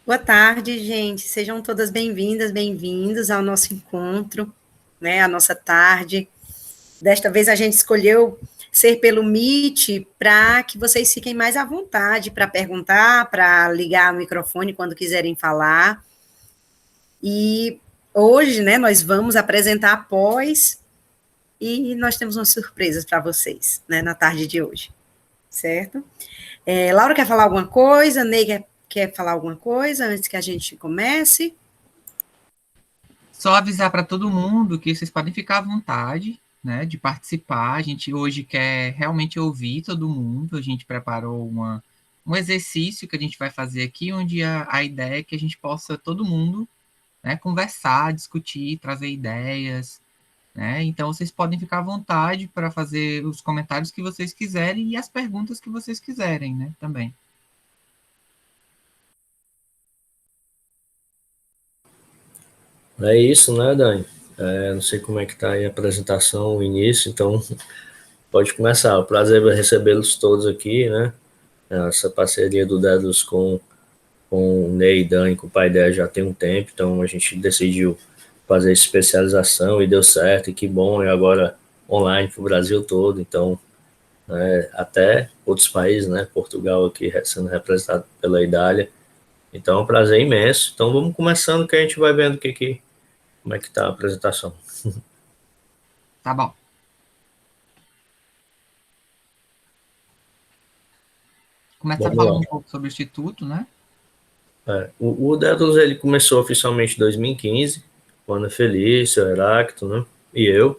Boa tarde, gente. Sejam todas bem-vindas, bem-vindos ao nosso encontro, né? A nossa tarde. Desta vez a gente escolheu ser pelo Meet para que vocês fiquem mais à vontade para perguntar, para ligar o microfone quando quiserem falar. E hoje, né, nós vamos apresentar a pós e nós temos umas surpresas para vocês, né, na tarde de hoje, certo? Laura quer falar alguma coisa? Ney quer falar alguma coisa antes que a gente comece? Só avisar para todo mundo que vocês podem ficar à vontade, né, de participar. A gente hoje quer realmente ouvir todo mundo. A gente preparou um exercício que a gente vai fazer aqui, onde a ideia é que a gente possa, todo mundo, né, conversar, discutir, trazer ideias, né? Então, vocês podem ficar à vontade para fazer os comentários que vocês quiserem e as perguntas que vocês quiserem, né, também. É isso, né, Dani? Não sei como é que tá aí a apresentação, o início, então pode começar. O prazer é recebê-los todos aqui, né? Essa parceria do Dedos com o Ney e Dani, com o pai dela já tem um tempo, então a gente decidiu fazer especialização e deu certo, e que bom, e agora online para o Brasil todo, então até outros países, né? Portugal aqui sendo representado pela Idália. Então é um prazer imenso. Então vamos começando que a gente vai vendo como é que tá a apresentação. Tá bom. Começar Vamos lá. falando um pouco sobre o Instituto, né? O Dédalus ele começou oficialmente em 2015, com a Ana Felícia, o Heráclito, né? E eu,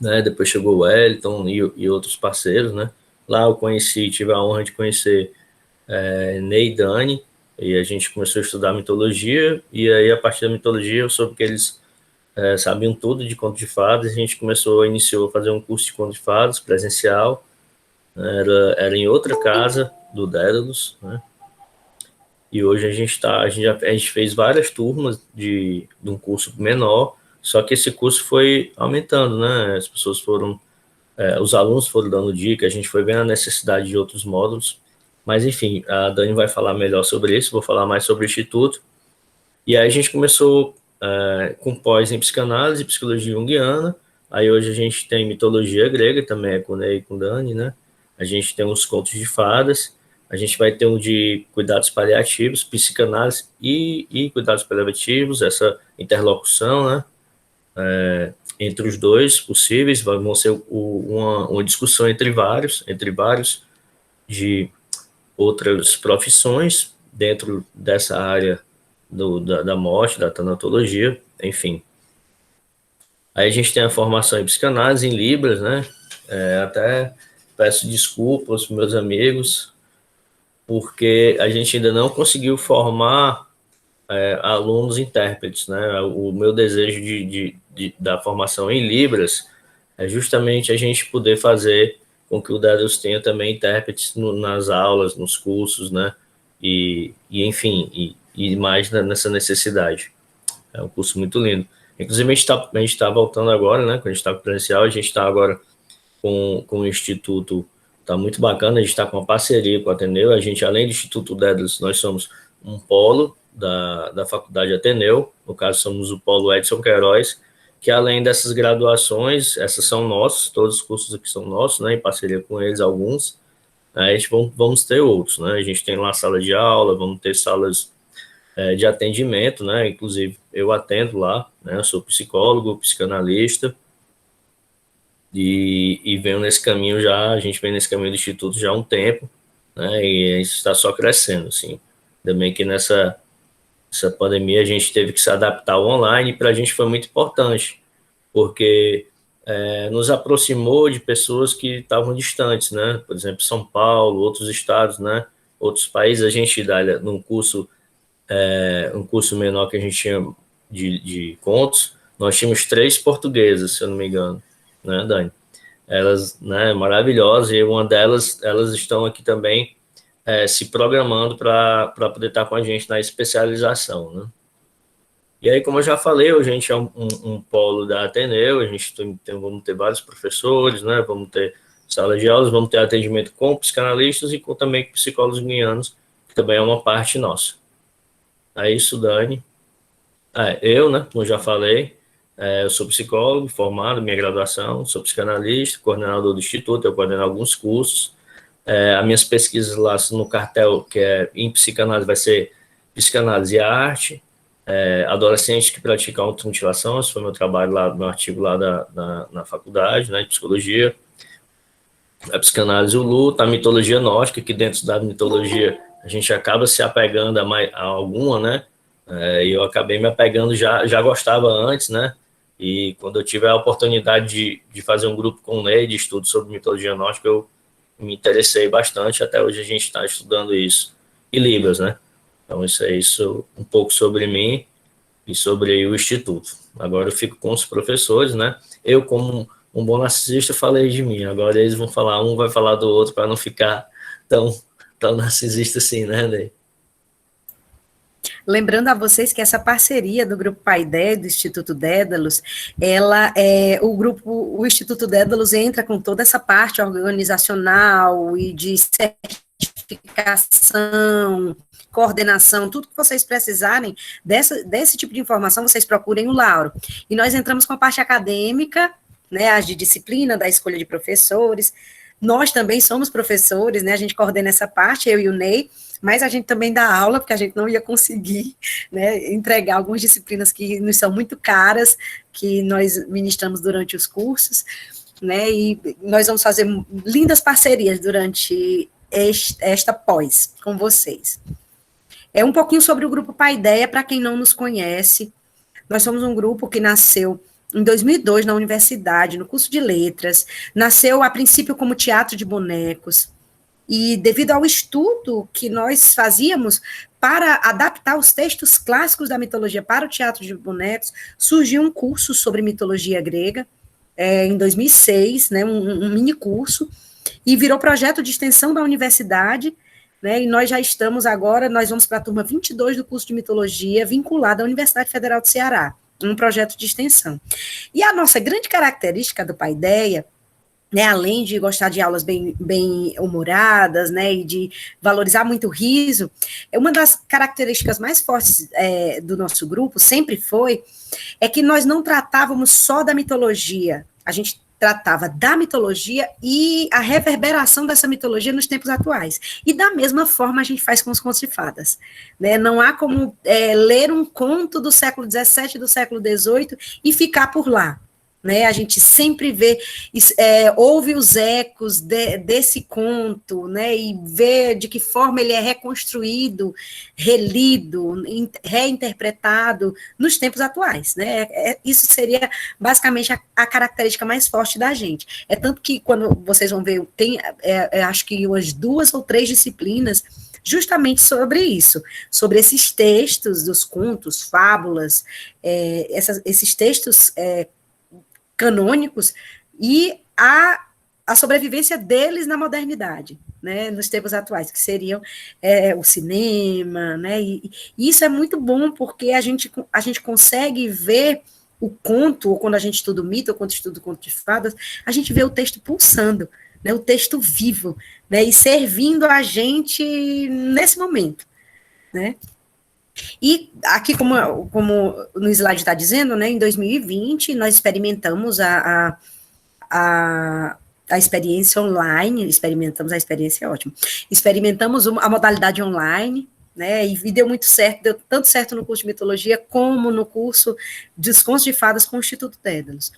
né? Depois chegou o Wellington e outros parceiros, né? Lá eu conheci, tive a honra de conhecer Ney e Dani, e a gente começou a estudar mitologia, e aí a partir da mitologia eu soube que eles sabiam tudo de conto de fadas, e a gente iniciou a fazer um curso de conto de fadas presencial, né? Era em outra casa do Dédalus, né? E hoje a gente fez várias turmas de um curso menor, só que esse curso foi aumentando, né? As pessoas foram, os alunos foram dando dica, a gente foi vendo a necessidade de outros módulos. Mas enfim, a Dani vai falar melhor sobre isso, vou falar mais sobre o Instituto. E aí a gente começou com pós em psicanálise e psicologia junguiana. Aí hoje a gente tem mitologia grega, também é com Ney e com Dani, né? A gente tem os contos de fadas, a gente vai ter um de cuidados paliativos, psicanálise e cuidados paliativos, essa interlocução, né? Entre os dois possíveis, vão ser uma discussão entre vários de outras profissões dentro dessa área da morte, da tanatologia, enfim. Aí a gente tem a formação em psicanálise, em Libras, né? Até peço desculpas para meus amigos, porque a gente ainda não conseguiu formar alunos intérpretes, né? O meu desejo da formação em Libras é justamente a gente poder fazer com que o Dados tenha também intérpretes nas aulas, nos cursos, né? Enfim, mais nessa necessidade. É um curso muito lindo. Inclusive, a gente tá voltando agora, né? Quando a gente está presencial, a gente está agora com o Instituto, está muito bacana, a gente está com uma parceria com o Ateneu, a gente, além do Instituto Dédalus, nós somos um polo da Faculdade Ateneu, no caso somos o polo Edson Queiroz, que além dessas graduações, essas são nossos, todos os cursos aqui são nossos, né, em parceria com eles, alguns, a gente vamos ter outros, né, a gente tem lá sala de aula, vamos ter salas de atendimento, né, inclusive eu atendo lá, né, eu sou psicólogo, psicanalista, e venho nesse caminho a gente vem nesse caminho do Instituto já há um tempo, né, e a gente está só crescendo, assim. Ainda bem que essa pandemia a gente teve que se adaptar ao online, e para a gente foi muito importante, porque nos aproximou de pessoas que estavam distantes, né, por exemplo, São Paulo, outros estados, né, outros países, a gente dá num curso, um curso menor que a gente tinha de contos, nós tínhamos 3 portuguesas, se eu não me engano, né, Dani? Elas, né, maravilhosas, e uma delas, elas estão aqui também se programando para poder estar com a gente na especialização, né? E aí, como eu já falei, a gente é um polo da Ateneu, a gente vamos ter vários professores, né, vamos ter sala de aulas, vamos ter atendimento com psicanalistas e também com psicólogos guianos, que também é uma parte nossa. É isso, Dani. Eu, né, como eu já falei, eu sou psicólogo formado, minha graduação, sou psicanalista, coordenador do Instituto, eu coordeno alguns cursos. As minhas pesquisas lá no cartel, que é em psicanálise, vai ser psicanálise e arte, adolescentes que praticam automutilação, esse foi meu trabalho lá, meu artigo lá na faculdade, né, de psicologia. A psicanálise, o luto, a mitologia nórdica, que dentro da mitologia a gente acaba se apegando a alguma, né, e eu acabei me apegando, já gostava antes, né, e quando eu tive a oportunidade de fazer um grupo com o Ney de estudo sobre mitologia nórdica, eu me interessei bastante, até hoje a gente está estudando isso. E Libras, né? Então, isso é isso, um pouco sobre mim e sobre o Instituto. Agora eu fico com os professores, né? Eu, como um bom narcisista, falei de mim. Agora eles vão falar, um vai falar do outro para não ficar tão narcisista assim, né, Ney? Lembrando a vocês que essa parceria do Grupo Paideia e do Instituto Dédalus, o Instituto Dédalus entra com toda essa parte organizacional e de certificação, coordenação, tudo que vocês precisarem desse tipo de informação, vocês procurem o Lauro. E nós entramos com a parte acadêmica, né, as de disciplina, da escolha de professores. Nós também somos professores, né, a gente coordena essa parte, eu e o Ney, mas a gente também dá aula, porque a gente não ia conseguir, né, entregar algumas disciplinas que nos são muito caras, que nós ministramos durante os cursos, né, e nós vamos fazer lindas parcerias durante esta pós com vocês. É um pouquinho sobre o Grupo Paideia, para quem não nos conhece. Nós somos um grupo que nasceu em 2002 na universidade, no curso de letras, nasceu a princípio como teatro de bonecos, e devido ao estudo que nós fazíamos para adaptar os textos clássicos da mitologia para o teatro de bonecos, surgiu um curso sobre mitologia grega, em 2006, né, um mini curso, e virou projeto de extensão da universidade, né, e nós já estamos agora, nós vamos para a turma 22 do curso de mitologia, vinculada à Universidade Federal do Ceará, um projeto de extensão. E a nossa grande característica do Paideia, né, além de gostar de aulas bem humoradas, né, e de valorizar muito o riso, uma das características mais fortes do nosso grupo, sempre foi, é que nós não tratávamos só da mitologia, a gente tratava da mitologia e a reverberação dessa mitologia nos tempos atuais. E da mesma forma a gente faz com os contos de fadas, né? Não há como ler um conto do século XVII, do século XVIII e ficar por lá. Né, a gente sempre vê, ouve os ecos desse conto, né, e vê de que forma ele é reconstruído, relido, reinterpretado nos tempos atuais, né, isso seria basicamente a característica mais forte da gente, tanto que quando vocês vão ver, tem acho que umas 2 ou 3 disciplinas justamente sobre isso, sobre esses textos dos contos, fábulas, esses textos canônicos e a sobrevivência deles na modernidade, né, nos tempos atuais, que seriam o cinema, né, e isso é muito bom, porque a gente consegue ver o conto, ou quando a gente estuda o mito, ou quando estuda o conto de fadas, a gente vê o texto pulsando, né, o texto vivo, né, e servindo a gente nesse momento, né. E aqui, como no slide está dizendo, né, em 2020, nós experimentamos a experiência online, experimentamos a modalidade online, né, e deu muito certo, deu tanto certo no curso de mitologia, como no curso dos contos de fadas com o Instituto Dédalus.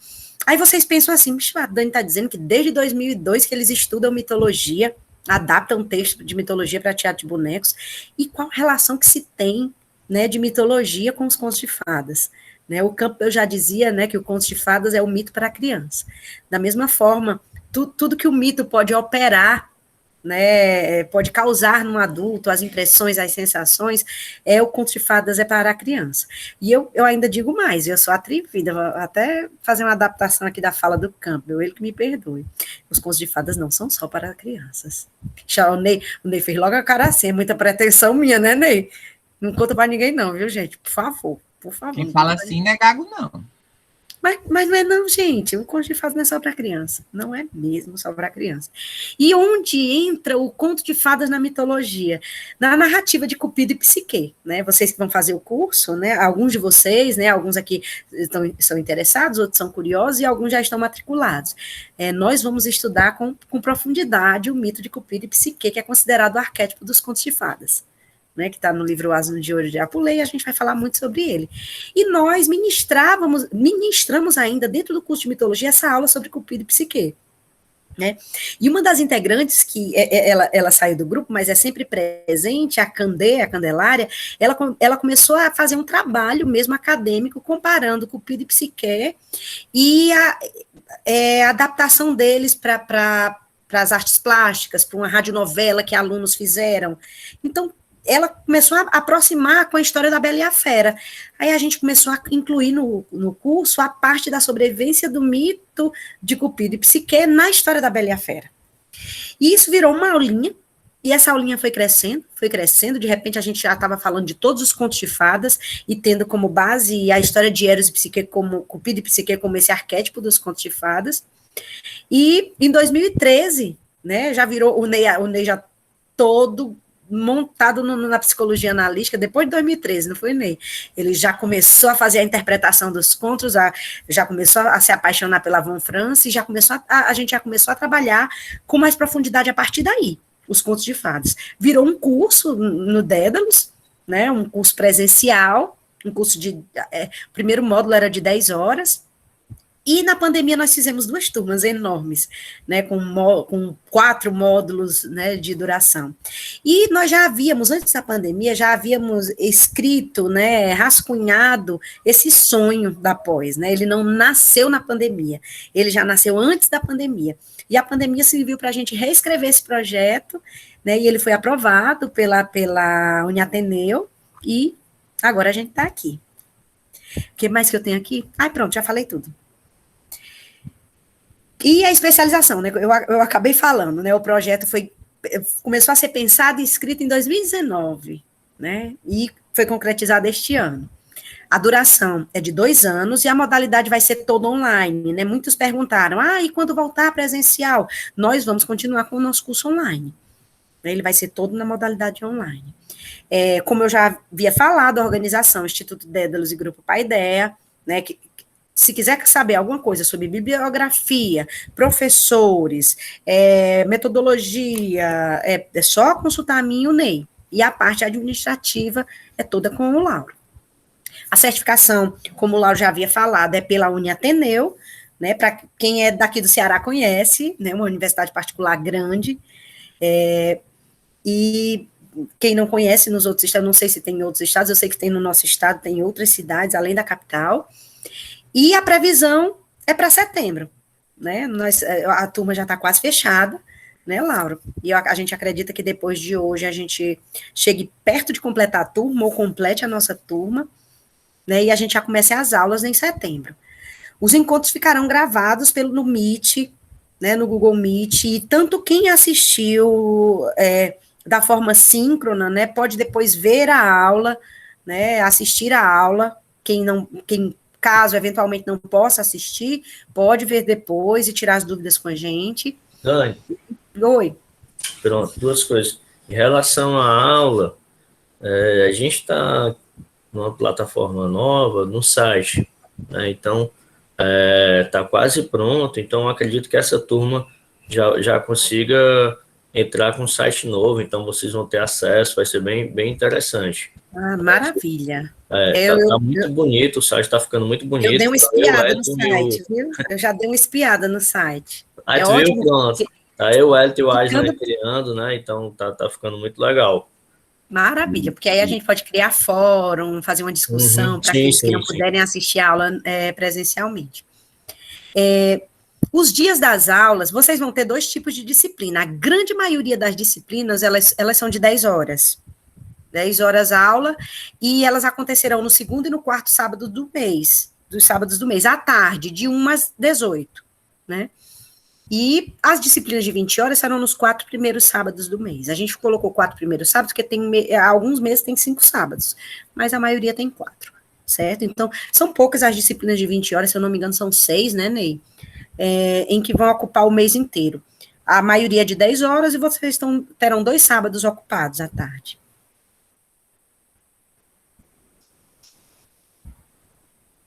Aí vocês pensam assim, a Dani está dizendo que desde 2002 que eles estudam mitologia, adaptam texto de mitologia para teatro de bonecos, e qual relação que se tem, né, de mitologia com os contos de fadas, né? O Campbell já dizia, né, que o conto de fadas é o mito para a criança. Da mesma forma, tudo que o mito pode operar, né, pode causar no adulto, as impressões, as sensações, o conto de fadas é para a criança. E eu ainda digo mais, eu sou atrevida, vou até fazer uma adaptação aqui da fala do Campbell, ele que me perdoe. Os contos de fadas não são só para crianças. Já o Ney fez logo a cara assim, é muita pretensão minha, né, Ney? Não conta para ninguém não, viu, gente? Por favor. Quem fala assim não é gago, não. Mas não é não, gente. O conto de fadas não é só para criança. Não é mesmo só para criança. E onde entra o conto de fadas na mitologia? Na narrativa de Cupido e Psique, né? Vocês que vão fazer o curso, né? Alguns de vocês, né? Alguns aqui são interessados, outros são curiosos e alguns já estão matriculados. Nós vamos estudar com profundidade o mito de Cupido e Psique, que é considerado o arquétipo dos contos de fadas. Né, que está no livro Asno de Ouro de Apulei, a gente vai falar muito sobre ele. E nós ministramos ainda, dentro do curso de mitologia, essa aula sobre Cupido e Psique. Né? E uma das integrantes, que ela saiu do grupo, mas é sempre presente, a Candelária, ela começou a fazer um trabalho mesmo acadêmico, comparando Cupido e Psique e a adaptação deles para as artes plásticas, para uma radionovela que alunos fizeram. Então, ela começou a aproximar com a história da Bela e a Fera. Aí a gente começou a incluir no curso a parte da sobrevivência do mito de Cupido e Psique na história da Bela e a Fera. E isso virou uma aulinha, e essa aulinha foi crescendo, de repente a gente já estava falando de todos os contos de fadas, e tendo como base a história de Eros e Psique, como Cupido e Psique, como esse arquétipo dos contos de fadas. E em 2013, né, já virou o Ney já todo montado na psicologia analítica, depois de 2013, não foi, Ney? Ele já começou a fazer a interpretação dos contos, já começou a se apaixonar pela Von France, e a gente já começou a trabalhar com mais profundidade a partir daí, os contos de fadas. Virou um curso no Dédalus, né, um curso presencial, um curso o primeiro módulo era de 10 horas, e na pandemia nós fizemos 2 turmas enormes, né, com 4 módulos, né, de duração. E nós já havíamos, antes da pandemia, escrito, né, rascunhado esse sonho da pós, né, ele não nasceu na pandemia, ele já nasceu antes da pandemia. E a pandemia serviu para a gente reescrever esse projeto, né, e ele foi aprovado pela Uniateneu, e agora a gente está aqui. O que mais que eu tenho aqui? Pronto, já falei tudo. E a especialização, né? Eu acabei falando, né? O projeto começou a ser pensado e escrito em 2019, né? E foi concretizado este ano. A duração é de 2 anos e a modalidade vai ser toda online, né? Muitos perguntaram, e quando voltar presencial? Nós vamos continuar com o nosso curso online. Ele vai ser todo na modalidade online. Como eu já havia falado, a organização Instituto Dédalus e Grupo Paideia, né? Se quiser saber alguma coisa sobre bibliografia, professores, metodologia, é só consultar a mim e o Ney. E a parte administrativa é toda com o Lauro. A certificação, como o Lauro já havia falado, é pela Uniateneu, né? Para quem é daqui do Ceará conhece, né? Uma universidade particular grande. E quem não conhece nos outros estados, não sei se tem em outros estados, eu sei que tem no nosso estado, tem em outras cidades, além da capital. E a previsão é para setembro, né? A turma já está quase fechada, né, Laura? E a gente acredita que depois de hoje a gente chegue perto de completar a turma, ou complete a nossa turma, né? E a gente já comece as aulas em setembro. Os encontros ficarão gravados no Meet, né, no Google Meet, e tanto quem assistiu da forma síncrona, né, pode depois ver a aula, né, assistir a aula, quem caso eventualmente não possa assistir, pode ver depois e tirar as dúvidas com a gente. Dani. Oi. Pronto, 2 coisas. Em relação à aula, a gente está numa plataforma nova no site, né? Então, está quase pronto, então acredito que essa turma já consiga entrar com um site novo, então vocês vão ter acesso, vai ser bem, bem interessante. Maravilha. Tá muito bonito, o site está ficando muito bonito. Eu dei uma espiada no site, viu? Eu já dei uma espiada no site. Tu viu? Pronto. Tá eu, o Elton e o Aslan criando, né? Então tá ficando muito legal. Maravilha, porque aí a gente pode criar fórum, fazer uma discussão para aqueles que não puderem assistir a aula presencialmente. Os dias das aulas, vocês vão ter 2 tipos de disciplina. A grande maioria das disciplinas, elas são de 10 horas. 10 horas aula, e elas acontecerão no 2º e no 4º sábado do mês, dos sábados do mês, à tarde, de 1 às 18, né? E as disciplinas de 20 horas serão nos 4 primeiros sábados do mês. A gente colocou 4 primeiros sábados, porque alguns meses tem 5 sábados, mas a maioria tem 4. certo? Então, são poucas as disciplinas de 20 horas, se eu não me engano, são 6, né, Ney? Em que vão ocupar o mês inteiro. A maioria é de 10 horas e vocês terão 2 sábados ocupados à tarde.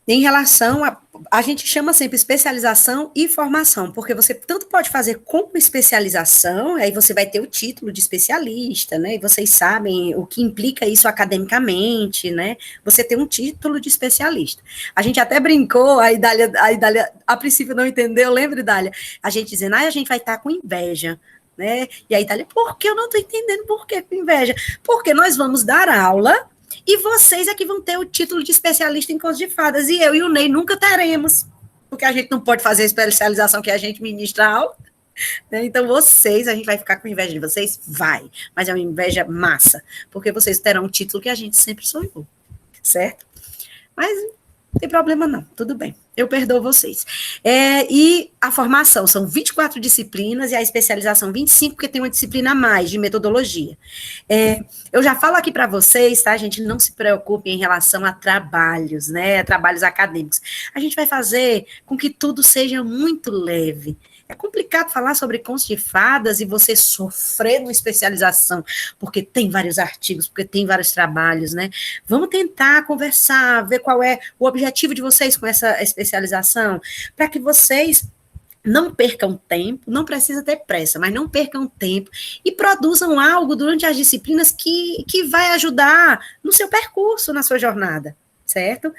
Em relação a gente chama sempre especialização e formação, porque você tanto pode fazer como especialização, aí você vai ter o título de especialista, né, e vocês sabem o que implica isso academicamente, né, você tem um título de especialista. A gente até brincou, a Idália a princípio não entendeu, lembra, Idália? A gente dizendo, a gente vai estar com inveja, né, e a Idália, por que eu não estou entendendo por que com inveja? Porque nós vamos dar aula e vocês é que vão ter o título de especialista em contos de fadas. E eu e o Ney nunca teremos. Porque a gente não pode fazer a especialização que a gente ministra a aula. Né? Então, vocês, a gente vai ficar com inveja de vocês? Vai. Mas é uma inveja massa. Porque vocês terão um título que a gente sempre sonhou. Certo? Mas não tem problema não. Tudo bem. Eu perdoo vocês. E a formação são 24 disciplinas e a especialização 25, porque tem uma disciplina a mais de metodologia. Eu já falo aqui para vocês, tá, gente? Não se preocupem em relação a trabalhos, né? Trabalhos acadêmicos. A gente vai fazer com que tudo seja muito leve. É complicado falar sobre contos de fadas e você sofrer numa especialização, porque tem vários artigos, porque tem vários trabalhos, né? Vamos tentar conversar, ver qual é o objetivo de vocês com essa especialização, para que vocês não percam tempo, não precisa ter pressa, mas não percam tempo e produzam algo durante as disciplinas que vai ajudar no seu percurso, na sua jornada, certo?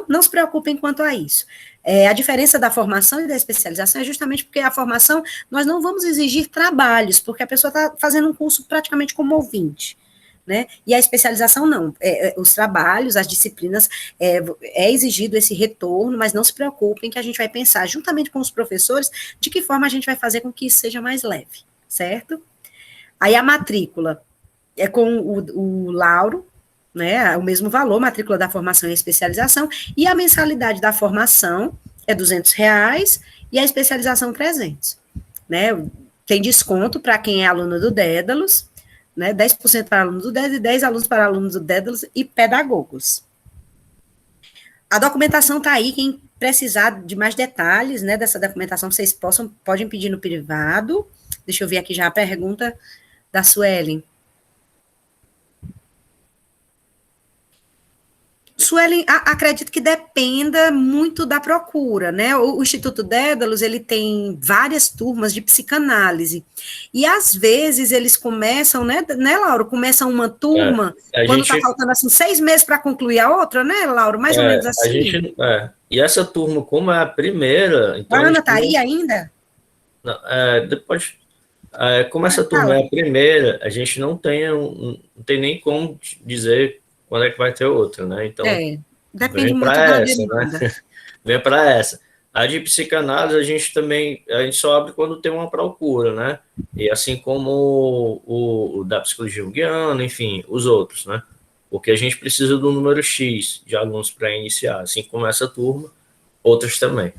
Não se preocupem quanto a isso. A diferença da formação e da especialização é justamente porque a formação, nós não vamos exigir trabalhos, porque a pessoa está fazendo um curso praticamente como ouvinte, né? E a especialização não, os trabalhos, as disciplinas, é exigido esse retorno, mas não se preocupem que a gente vai pensar juntamente com os professores de que forma a gente vai fazer com que isso seja mais leve, certo? Aí a matrícula é com o Lauro, né, o mesmo valor, matrícula da formação e especialização, e a mensalidade da formação é R$200 e a especialização 300, né, tem desconto para quem é aluno do Dédalus, né, 10% para alunos do Dédalus e 10 alunos para alunos do Dédalus e pedagogos. A documentação está aí, quem precisar de mais detalhes, né, dessa documentação, vocês podem pedir no privado. Deixa eu ver aqui já a pergunta da Suelen. Suelen, acredito que dependa muito da procura, né? O Instituto Dédalus, ele tem várias turmas de psicanálise, e às vezes eles começam, né, Lauro? Começam uma turma, quando está faltando, assim, 6 meses para concluir a outra, né, Lauro? Mais ou menos assim. E essa turma, como é a primeira... Então a Ana está aí ainda? Não, depois... como essa turma é a primeira, a gente não tem nem como dizer quando é que vai ter outra, né? Então, depende muito da demanda. Né? Vem para essa. A de psicanálise, a gente só abre quando tem uma procura, né? E assim como o da psicologia junguiana, enfim, os outros, né? Porque a gente precisa do número X de alunos para iniciar, assim como essa turma, outras também.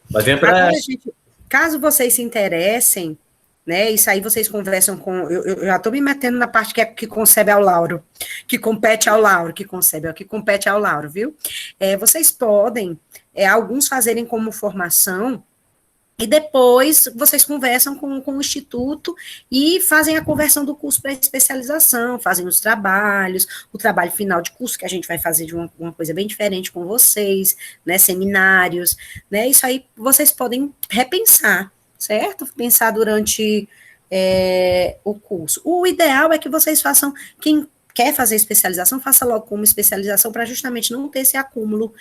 Mas vem para essa. Gente, caso vocês se interessem, né, isso aí vocês conversam com... Eu já estou me metendo na parte que concebe ao Lauro, que compete ao Lauro, que compete ao Lauro, viu? Vocês podem, alguns fazerem como formação, e depois vocês conversam com o Instituto e fazem a conversão do curso para especialização, fazem os trabalhos, o trabalho final de curso, que a gente vai fazer de uma coisa bem diferente com vocês, né, seminários, né, isso aí vocês podem repensar, certo? Pensar durante o curso. O ideal é que vocês façam, quem quer fazer especialização, faça logo como especialização, para justamente não ter esse acúmulo,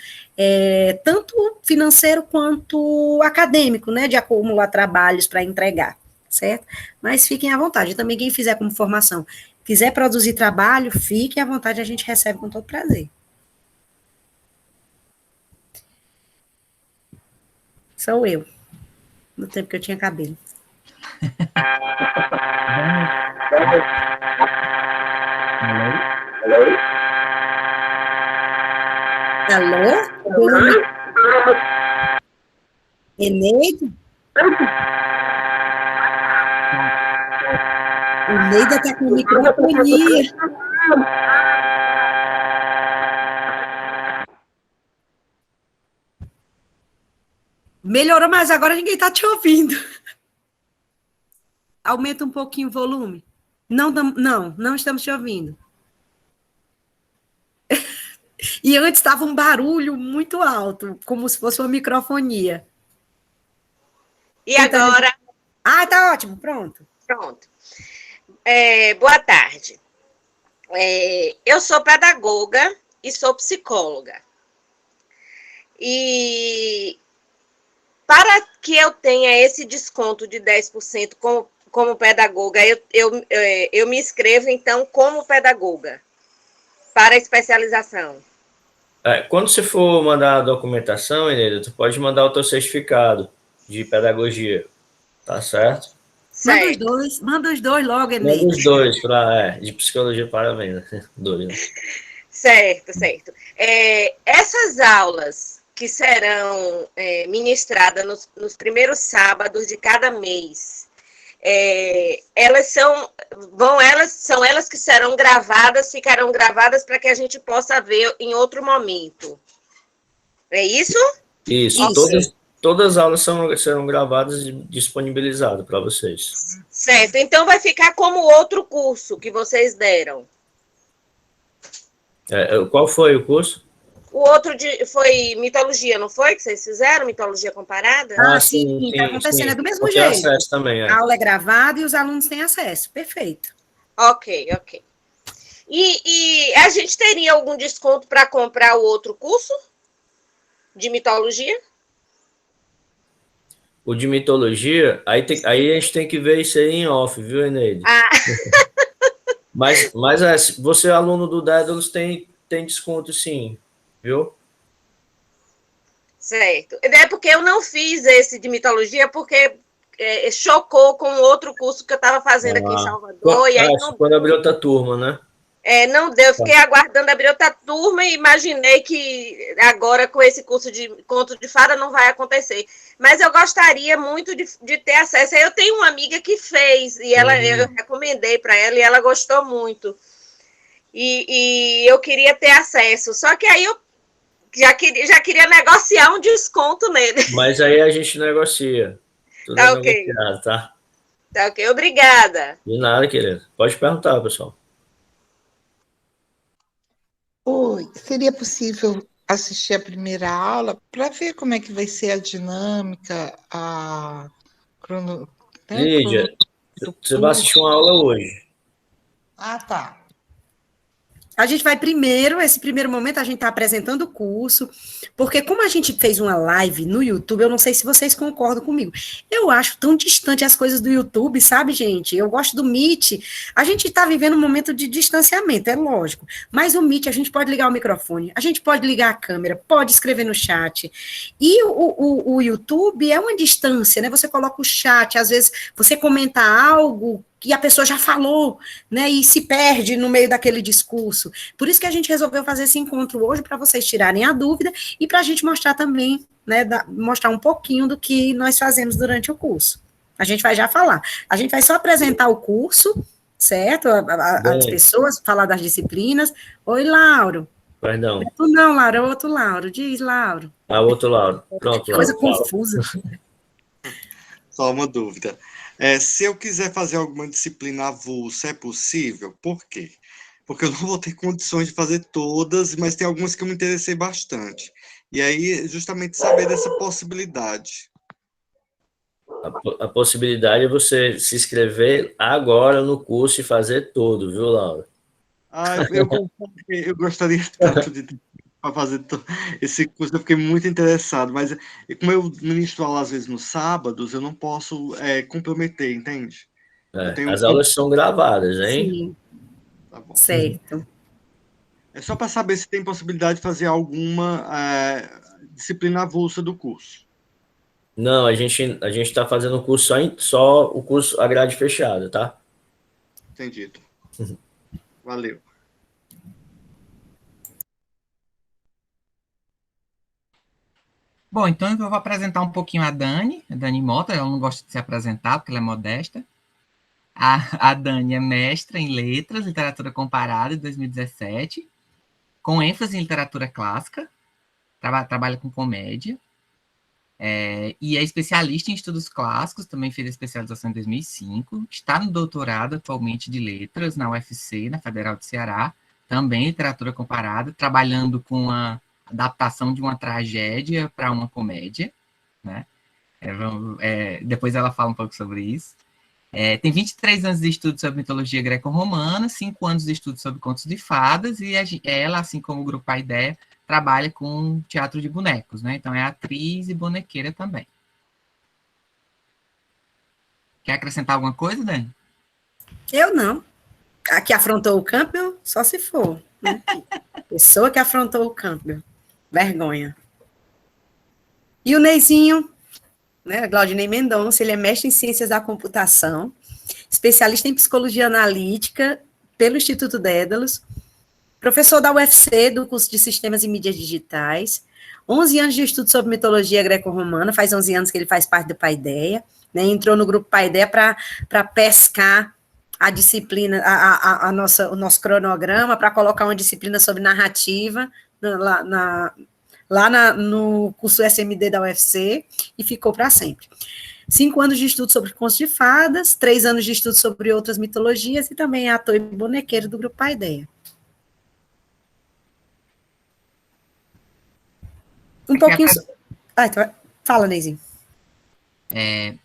tanto financeiro quanto acadêmico, né, de acumular trabalhos para entregar, certo? Mas fiquem à vontade. Também quem fizer como formação, quiser produzir trabalho, fiquem à vontade, a gente recebe com todo prazer. Sou eu. No tempo que eu tinha cabelo. Alô? Eneide? Eneide está com microfonia. Melhorou, mas agora ninguém está te ouvindo. Aumenta um pouquinho o volume. Não estamos te ouvindo. E antes estava um barulho muito alto, como se fosse uma microfonia. E agora? Ah, tá ótimo, pronto. Pronto. Boa tarde. Eu sou pedagoga e sou psicóloga. E para que eu tenha esse desconto de 10% como pedagoga, eu me inscrevo, então, como pedagoga para especialização. Quando você for mandar a documentação, Eneida, tu pode mandar o teu certificado de pedagogia, tá certo? Manda os dois logo, Eneida. Manda os dois, de psicologia para a venda. Dois. Certo. Essas aulas que serão ministradas nos primeiros sábados de cada mês, são elas que serão gravadas, ficarão gravadas para que a gente possa ver em outro momento. É isso? Isso. Todas as aulas serão gravadas e disponibilizadas para vocês. Certo. Então vai ficar como outro curso que vocês deram. Qual foi o curso? O outro foi mitologia, não foi? Que vocês fizeram? Mitologia comparada? Sim, está acontecendo. É do mesmo jeito. Acesso também, A aula é gravada e os alunos têm acesso. Perfeito. Ok. E a gente teria algum desconto para comprar o outro curso de mitologia? O de mitologia, aí a gente tem que ver isso aí em off, viu, Eneide? Mas você, aluno do Dédalus, tem desconto sim, viu? Certo. É porque eu não fiz esse de mitologia porque chocou com outro curso que eu estava fazendo aqui em Salvador. E aí quando abriu outra turma, né? Não deu, fiquei aguardando abrir outra turma e imaginei que agora com esse curso de conto de fada não vai acontecer. Mas eu gostaria muito de ter acesso. Eu tenho uma amiga que fez e eu recomendei para ela e ela gostou muito. E eu queria ter acesso. Só que aí eu já queria negociar um desconto nele. Mas aí a gente negocia. Tudo tá ok. Negociado, tá? Tá ok, obrigada. De nada, querido. Pode perguntar, pessoal. Oi, seria possível assistir a primeira aula para ver como é que vai ser a dinâmica, a Lídia, você vai assistir uma aula hoje. Ah, tá. A gente vai primeiro, esse primeiro momento, a gente está apresentando o curso, porque como a gente fez uma live no YouTube, eu não sei se vocês concordam comigo, eu acho tão distante as coisas do YouTube, sabe, gente? Eu gosto do Meet, a gente está vivendo um momento de distanciamento, é lógico, mas o Meet, a gente pode ligar o microfone, a gente pode ligar a câmera, pode escrever no chat, e o YouTube é uma distância, né? Você coloca o chat, às vezes você comenta algo, e a pessoa já falou, né, e se perde no meio daquele discurso. Por isso que a gente resolveu fazer esse encontro hoje, para vocês tirarem a dúvida, e para a gente mostrar também, né, mostrar um pouquinho do que nós fazemos durante o curso. A gente vai já falar. A gente vai só apresentar o curso, certo? As pessoas, falar das disciplinas. Oi, Lauro. Perdão. Não, Lauro, é outro Lauro. Diz, Lauro. Outro Lauro. Pronto. Que coisa confusa. Só uma dúvida. Se eu quiser fazer alguma disciplina avulsa, é possível? Por quê? Porque eu não vou ter condições de fazer todas, mas tem algumas que eu me interessei bastante. E aí, justamente saber dessa possibilidade. A possibilidade é você se inscrever agora no curso e fazer tudo, viu, Laura? Eu gostaria tanto de fazer esse curso, eu fiquei muito interessado, mas como eu ministro aula às vezes nos sábados, eu não posso comprometer, entende? As aulas são gravadas, hein? Sim. Tá bom. Certo. É só para saber se tem possibilidade de fazer alguma disciplina avulsa do curso. Não, a gente está fazendo o curso só o curso, a grade fechada, tá? Entendido. Valeu. Bom, então eu vou apresentar um pouquinho a Dani Mota, ela não gosta de se apresentar porque ela é modesta. A Dani é mestra em letras, literatura comparada, de 2017, com ênfase em literatura clássica, trabalha com comédia. E é especialista em estudos clássicos, também fez a especialização em 2005, está no doutorado atualmente de letras na UFC, na Federal de Ceará, também literatura comparada, trabalhando com a adaptação de uma tragédia para uma comédia, né? Depois ela fala um pouco sobre isso. Tem 23 anos de estudo sobre mitologia greco-romana, 5 anos de estudo sobre contos de fadas, e ela, assim como o Grupo A Ideia, trabalha com teatro de bonecos, né? Então é atriz e bonequeira também. Quer acrescentar alguma coisa, Dani? Eu não. A que afrontou o Campbell, só se for. Né? Pessoa que afrontou o Campbell. Vergonha. E o Neizinho, né? Glaudinei Mendonça, ele é mestre em ciências da computação, especialista em psicologia analítica pelo Instituto Dédalus, professor da UFC, do curso de Sistemas e Mídias Digitais, 11 anos de estudo sobre mitologia greco-romana, faz 11 anos que ele faz parte do Paideia, né, entrou no grupo Paideia para pescar a disciplina, o nosso cronograma, para colocar uma disciplina sobre narrativa no curso SMD da UFC, e ficou para sempre. 5 anos de estudo sobre contos de fadas, 3 anos de estudo sobre outras mitologias, e também é ator e bonequeiro do grupo Paideia. Um pouquinho... Fala, Neizinho.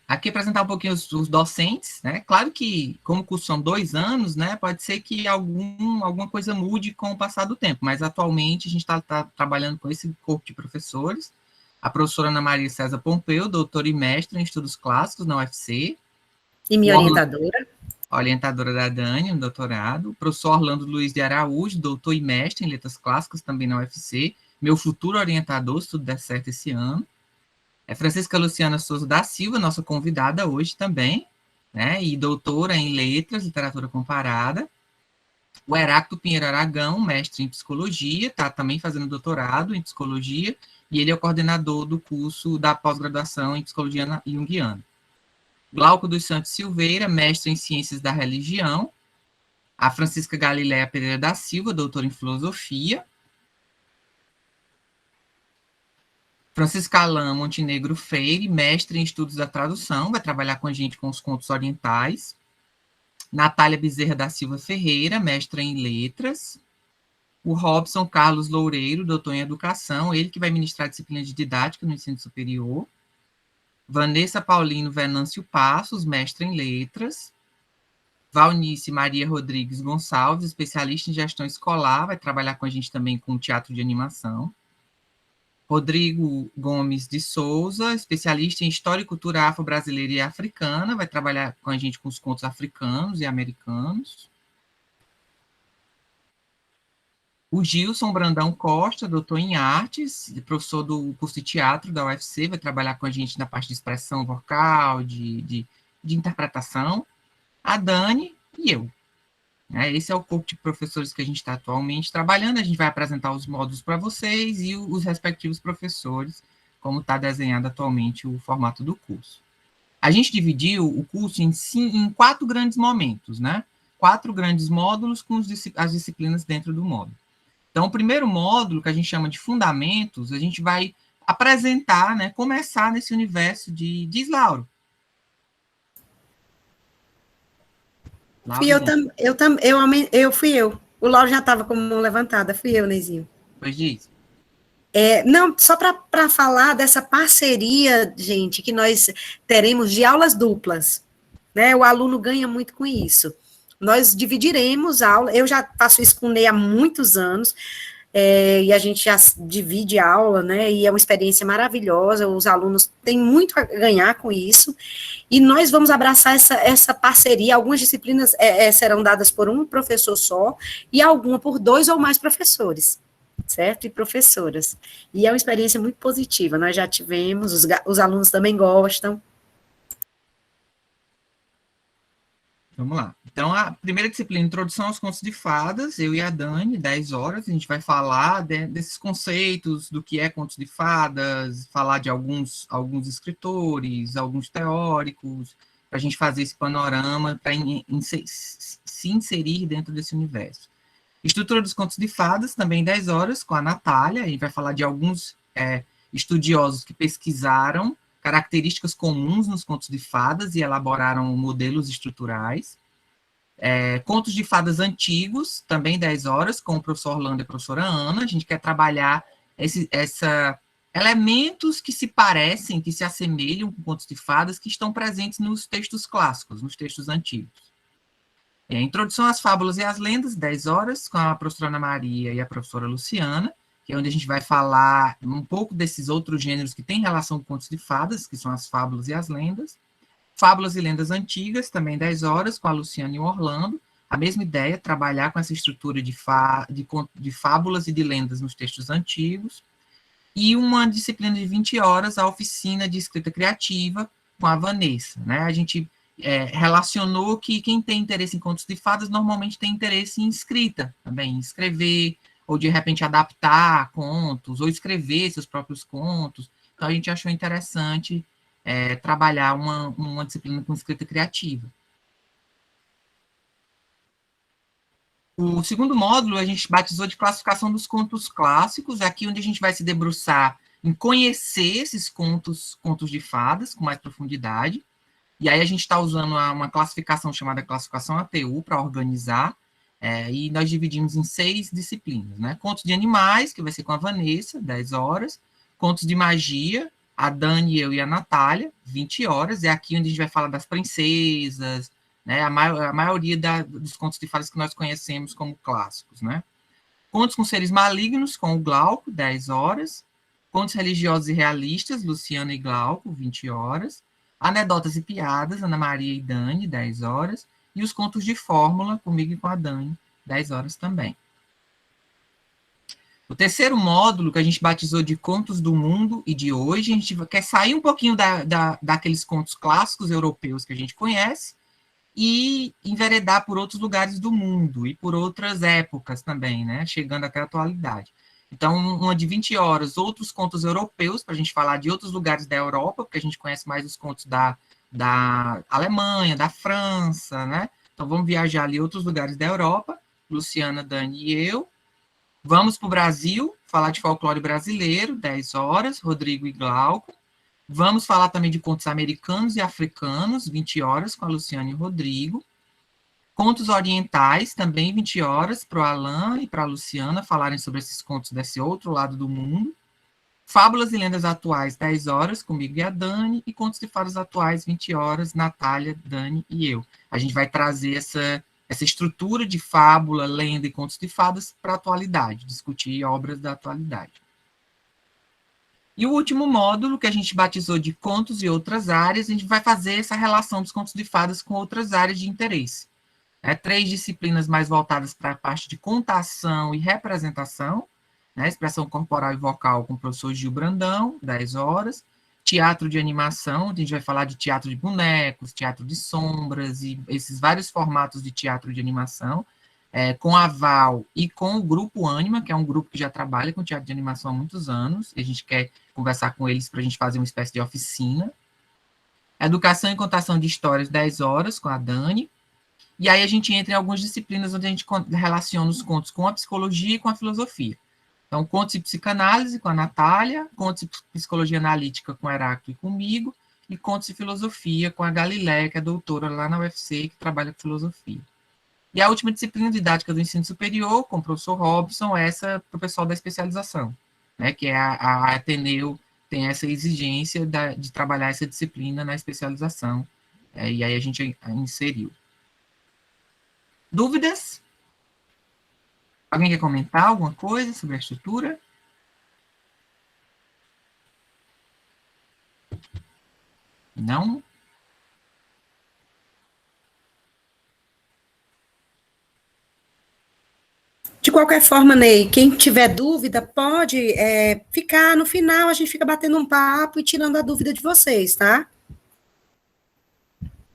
Aqui apresentar um pouquinho os docentes, né? Claro que, como o curso são 2 anos, né? Pode ser que alguma coisa mude com o passar do tempo, mas atualmente a gente está trabalhando com esse corpo de professores. A professora Ana Maria César Pompeu, doutora e mestre em estudos clássicos na UFC. E minha orientadora. Orientadora da Dani, um doutorado. O professor Orlando Luiz de Araújo, doutor e mestre em letras clássicas também na UFC. Meu futuro orientador, se tudo der certo esse ano. Francisca Luciana Souza da Silva, nossa convidada hoje também, né? E doutora em letras, literatura comparada. O Heráclito Pinheiro Aragão, mestre em psicologia, está também fazendo doutorado em psicologia, e ele é o coordenador do curso da pós-graduação em psicologia junguiana. Glauco dos Santos Silveira, mestre em ciências da religião. A Francisca Galileia Pereira da Silva, doutora em filosofia. Francisca Alain Montenegro Freire, mestre em estudos da tradução, vai trabalhar com a gente com os contos orientais. Natália Bezerra da Silva Ferreira, mestra em letras. O Robson Carlos Loureiro, doutor em educação, ele que vai ministrar a disciplina de didática no ensino superior. Vanessa Paulino Venâncio Passos, mestre em letras. Valnice Maria Rodrigues Gonçalves, especialista em gestão escolar, vai trabalhar com a gente também com teatro de animação. Rodrigo Gomes de Souza, especialista em História e Cultura Afro-Brasileira e Africana, vai trabalhar com a gente com os contos africanos e americanos. O Gilson Brandão Costa, doutor em artes, professor do curso de teatro da UFC, vai trabalhar com a gente na parte de expressão vocal, de interpretação. A Dani e eu. Esse é o corpo de professores que a gente está atualmente trabalhando. A gente vai apresentar os módulos para vocês e os respectivos professores, como está desenhado atualmente o formato do curso. A gente dividiu o curso em 4 grandes momentos, né? 4 grandes módulos com as disciplinas dentro do módulo. Então, o primeiro módulo, que a gente chama de fundamentos, a gente vai apresentar, né, começar nesse universo de... Diz, Lauro. Fui eu. O Lauro já estava com a mão levantada, fui eu, Neizinho. Pois diz. Não, só para falar dessa parceria, gente, que nós teremos de aulas duplas, né? O aluno ganha muito com isso. Nós dividiremos a aula, eu já faço isso com o Ney há muitos anos, e a gente já divide a aula, né? E é uma experiência maravilhosa, os alunos têm muito a ganhar com isso, e nós vamos abraçar essa parceria. Algumas disciplinas serão dadas por um professor só, e alguma por 2 ou mais professores, certo? E professoras. E é uma experiência muito positiva, nós já tivemos, os alunos também gostam. Vamos lá. Então, a primeira disciplina, Introdução aos Contos de Fadas, eu e a Dani, 10 horas, a gente vai falar desses conceitos, do que é contos de fadas, falar de alguns escritores, alguns teóricos, para a gente fazer esse panorama, para se inserir dentro desse universo. Estrutura dos Contos de Fadas, também 10 horas, com a Natália, a gente vai falar de alguns estudiosos que pesquisaram características comuns nos contos de fadas e elaboraram modelos estruturais. Contos de fadas antigos, também 10 horas, com o professor Orlando e a professora Ana. A gente quer trabalhar elementos que se parecem, que se assemelham com contos de fadas, que estão presentes nos textos clássicos, nos textos antigos. Introdução às fábulas e às lendas, 10 horas, com a professora Ana Maria e a professora Luciana, que é onde a gente vai falar um pouco desses outros gêneros que têm relação com contos de fadas, que são as fábulas e as lendas. Fábulas e lendas antigas, também 10 horas, com a Luciana e o Orlando. A mesma ideia, trabalhar com essa estrutura de fábulas e de lendas nos textos antigos. E uma disciplina de 20 horas, a oficina de escrita criativa, com a Vanessa. Né? A gente relacionou que quem tem interesse em contos de fadas normalmente tem interesse em escrita também, em escrever, ou de repente adaptar contos, ou escrever seus próprios contos. Então a gente achou interessante trabalhar uma disciplina com escrita criativa. O segundo módulo a gente batizou de classificação dos contos clássicos, aqui onde a gente vai se debruçar em conhecer esses contos de fadas com mais profundidade. E aí a gente está usando uma classificação chamada classificação ATU para organizar, e nós dividimos em 6 disciplinas. Né? Contos de animais, que vai ser com a Vanessa, 10 horas. Contos de magia, a Dani, eu e a Natália, 20 horas. É aqui onde a gente vai falar das princesas, né? A maioria dos contos de fadas que nós conhecemos como clássicos. Né? Contos com seres malignos, com o Glauco, 10 horas. Contos religiosos e realistas, Luciana e Glauco, 20 horas. Anedotas e piadas, Ana Maria e Dani, 10 horas. E os contos de fórmula, comigo e com a Dani, 10 horas também. O terceiro módulo, que a gente batizou de Contos do Mundo e de Hoje, a gente quer sair um pouquinho daqueles contos clássicos europeus que a gente conhece e enveredar por outros lugares do mundo e por outras épocas também, né? Chegando até a atualidade. Então, uma de 20 horas, outros contos europeus, para a gente falar de outros lugares da Europa, porque a gente conhece mais os contos da Alemanha, da França, né? Então, vamos viajar ali outros lugares da Europa, Luciana, Dani e eu. Vamos para o Brasil, falar de folclore brasileiro, 10 horas, Rodrigo e Glauco. Vamos falar também de contos americanos e africanos, 20 horas, com a Luciana e o Rodrigo. Contos orientais, também 20 horas, para o Alan e para a Luciana falarem sobre esses contos desse outro lado do mundo. Fábulas e lendas atuais, 10 horas, comigo e a Dani. E contos de fadas atuais, 20 horas, Natália, Dani e eu. A gente vai trazer essa estrutura de fábula, lenda e contos de fadas para a atualidade, discutir obras da atualidade. E o último módulo, que a gente batizou de contos e outras áreas, a gente vai fazer essa relação dos contos de fadas com outras áreas de interesse. 3 disciplinas mais voltadas para a parte de contação e representação, né, expressão corporal e vocal com o professor Gil Brandão, 10 horas. Teatro de animação, onde a gente vai falar de teatro de bonecos, teatro de sombras, e esses vários formatos de teatro de animação, com a Val e com o Grupo Anima, que é um grupo que já trabalha com teatro de animação há muitos anos, e a gente quer conversar com eles para a gente fazer uma espécie de oficina. Educação e contação de histórias, 10 horas, com a Dani. E aí a gente entra em algumas disciplinas onde a gente relaciona os contos com a psicologia e com a filosofia. Então, contos e psicanálise com a Natália, contos e psicologia analítica com o Heráclito e comigo, e contos e filosofia com a Galileia, que é doutora lá na UFC, que trabalha com filosofia. E a última disciplina didática do ensino superior, com o professor Robson, essa para o pessoal da especialização, né, que é a Ateneu tem essa exigência de trabalhar essa disciplina na especialização, e aí a gente inseriu. Dúvidas? Alguém quer comentar alguma coisa sobre a estrutura? Não? De qualquer forma, Ney, quem tiver dúvida pode ficar no final, a gente fica batendo um papo e tirando a dúvida de vocês, tá?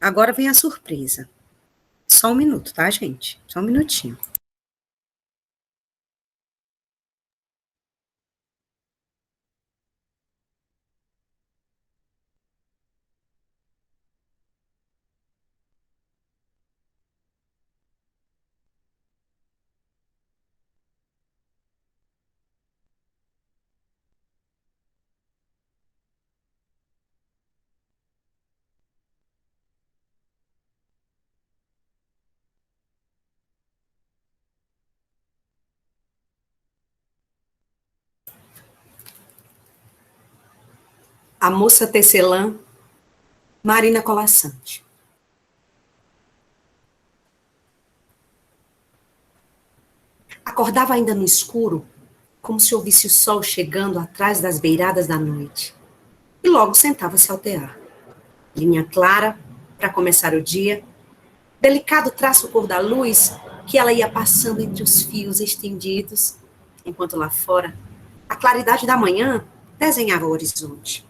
Agora vem a surpresa. Só um minuto, tá, gente? Só um minutinho. a moça tecelã Marina Colaçante. Acordava ainda no escuro, como se ouvisse o sol chegando atrás das beiradas da noite. E logo sentava-se ao tear. Linha clara, para começar o dia, delicado traço cor da luz que ela ia passando entre os fios estendidos, enquanto lá fora, a claridade da manhã desenhava o horizonte.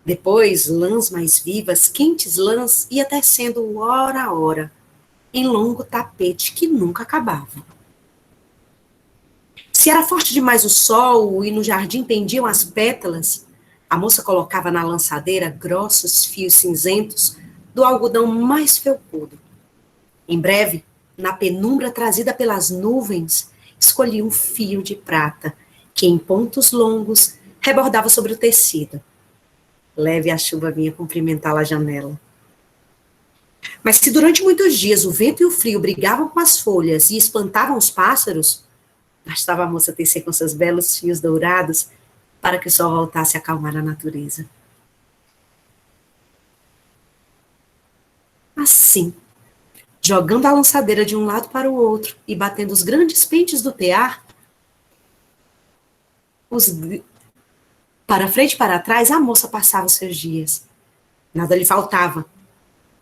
Depois, lãs mais vivas, quentes lãs, ia tecendo hora a hora, em longo tapete que nunca acabava. Se era forte demais o sol e no jardim pendiam as pétalas, a moça colocava na lançadeira grossos fios cinzentos do algodão mais felpudo. Em breve, na penumbra trazida pelas nuvens, escolhia um fio de prata, que em pontos longos rebordava sobre o tecido. Leve a chuva vinha cumprimentá-la à janela. Mas se durante muitos dias o vento e o frio brigavam com as folhas e espantavam os pássaros, bastava a moça tecer com seus belos fios dourados para que o sol voltasse a acalmar a natureza. Assim, jogando a lançadeira de um lado para o outro e batendo os grandes pentes do tear, para frente e para trás, a moça passava os seus dias. Nada lhe faltava.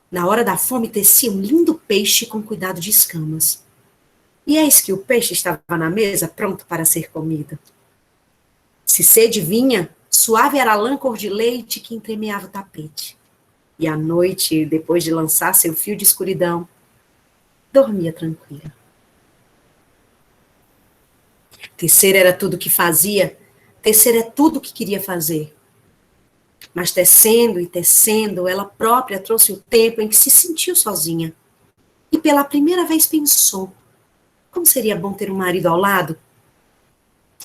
Na hora da fome, tecia um lindo peixe com cuidado de escamas. E eis que o peixe estava na mesa, pronto para ser comido. Se sede vinha, suave era a lã cor de leite que entremeava o tapete. E à noite, depois de lançar seu fio de escuridão, dormia tranquila. Tecer era tudo o que fazia, tecer é tudo o que queria fazer. Mas tecendo e tecendo, ela própria trouxe o tempo em que se sentiu sozinha. E pela primeira vez pensou, como seria bom ter um marido ao lado?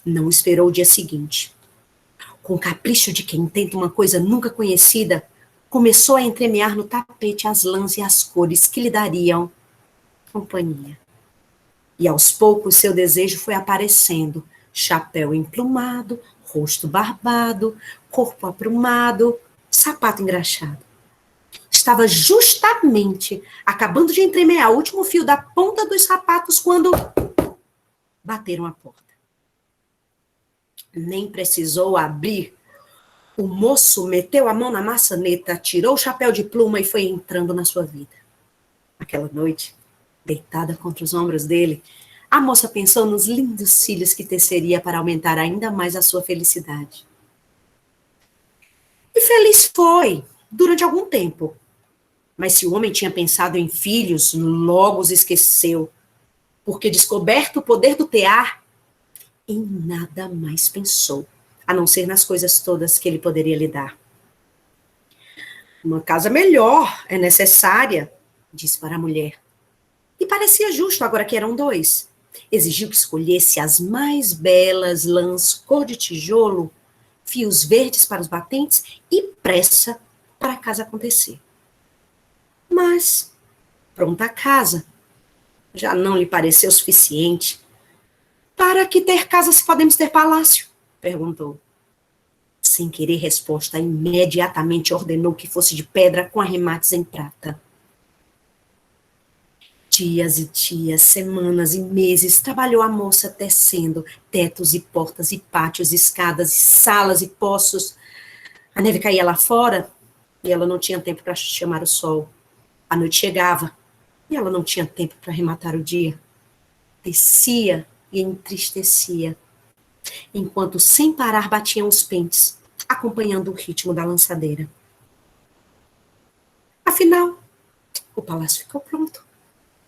Não esperou o dia seguinte. Com o capricho de quem tenta uma coisa nunca conhecida, começou a entremear no tapete as lãs e as cores que lhe dariam companhia. E aos poucos seu desejo foi aparecendo, chapéu emplumado, rosto barbado, corpo aprumado, sapato engraxado. Estava justamente acabando de entremear o último fio da ponta dos sapatos quando bateram a porta. Nem precisou abrir. O moço meteu a mão na maçaneta, tirou o chapéu de pluma e foi entrando na sua vida. Aquela noite, deitada contra os ombros dele, a moça pensou nos lindos cílios que teceria para aumentar ainda mais a sua felicidade. E feliz foi, durante algum tempo. Mas se o homem tinha pensado em filhos, logo os esqueceu, porque descoberto o poder do tear, em nada mais pensou, a não ser nas coisas todas que ele poderia lhe dar. Uma casa melhor é necessária, disse para a mulher. E parecia justo agora que eram dois. Exigiu que escolhesse as mais belas lãs cor de tijolo, fios verdes para os batentes e pressa para a casa acontecer. Mas, pronta a casa, já não lhe pareceu suficiente. Para que ter casa se podemos ter palácio? Perguntou. Sem querer resposta, imediatamente ordenou que fosse de pedra com arremates em prata. Dias e dias, semanas e meses, trabalhou a moça tecendo tetos e portas e pátios, escadas e salas e poços. A neve caía lá fora e ela não tinha tempo para chamar o sol. A noite chegava e ela não tinha tempo para arrematar o dia. Tecia e entristecia, enquanto sem parar batiam os pentes, acompanhando o ritmo da lançadeira. Afinal, o palácio ficou pronto.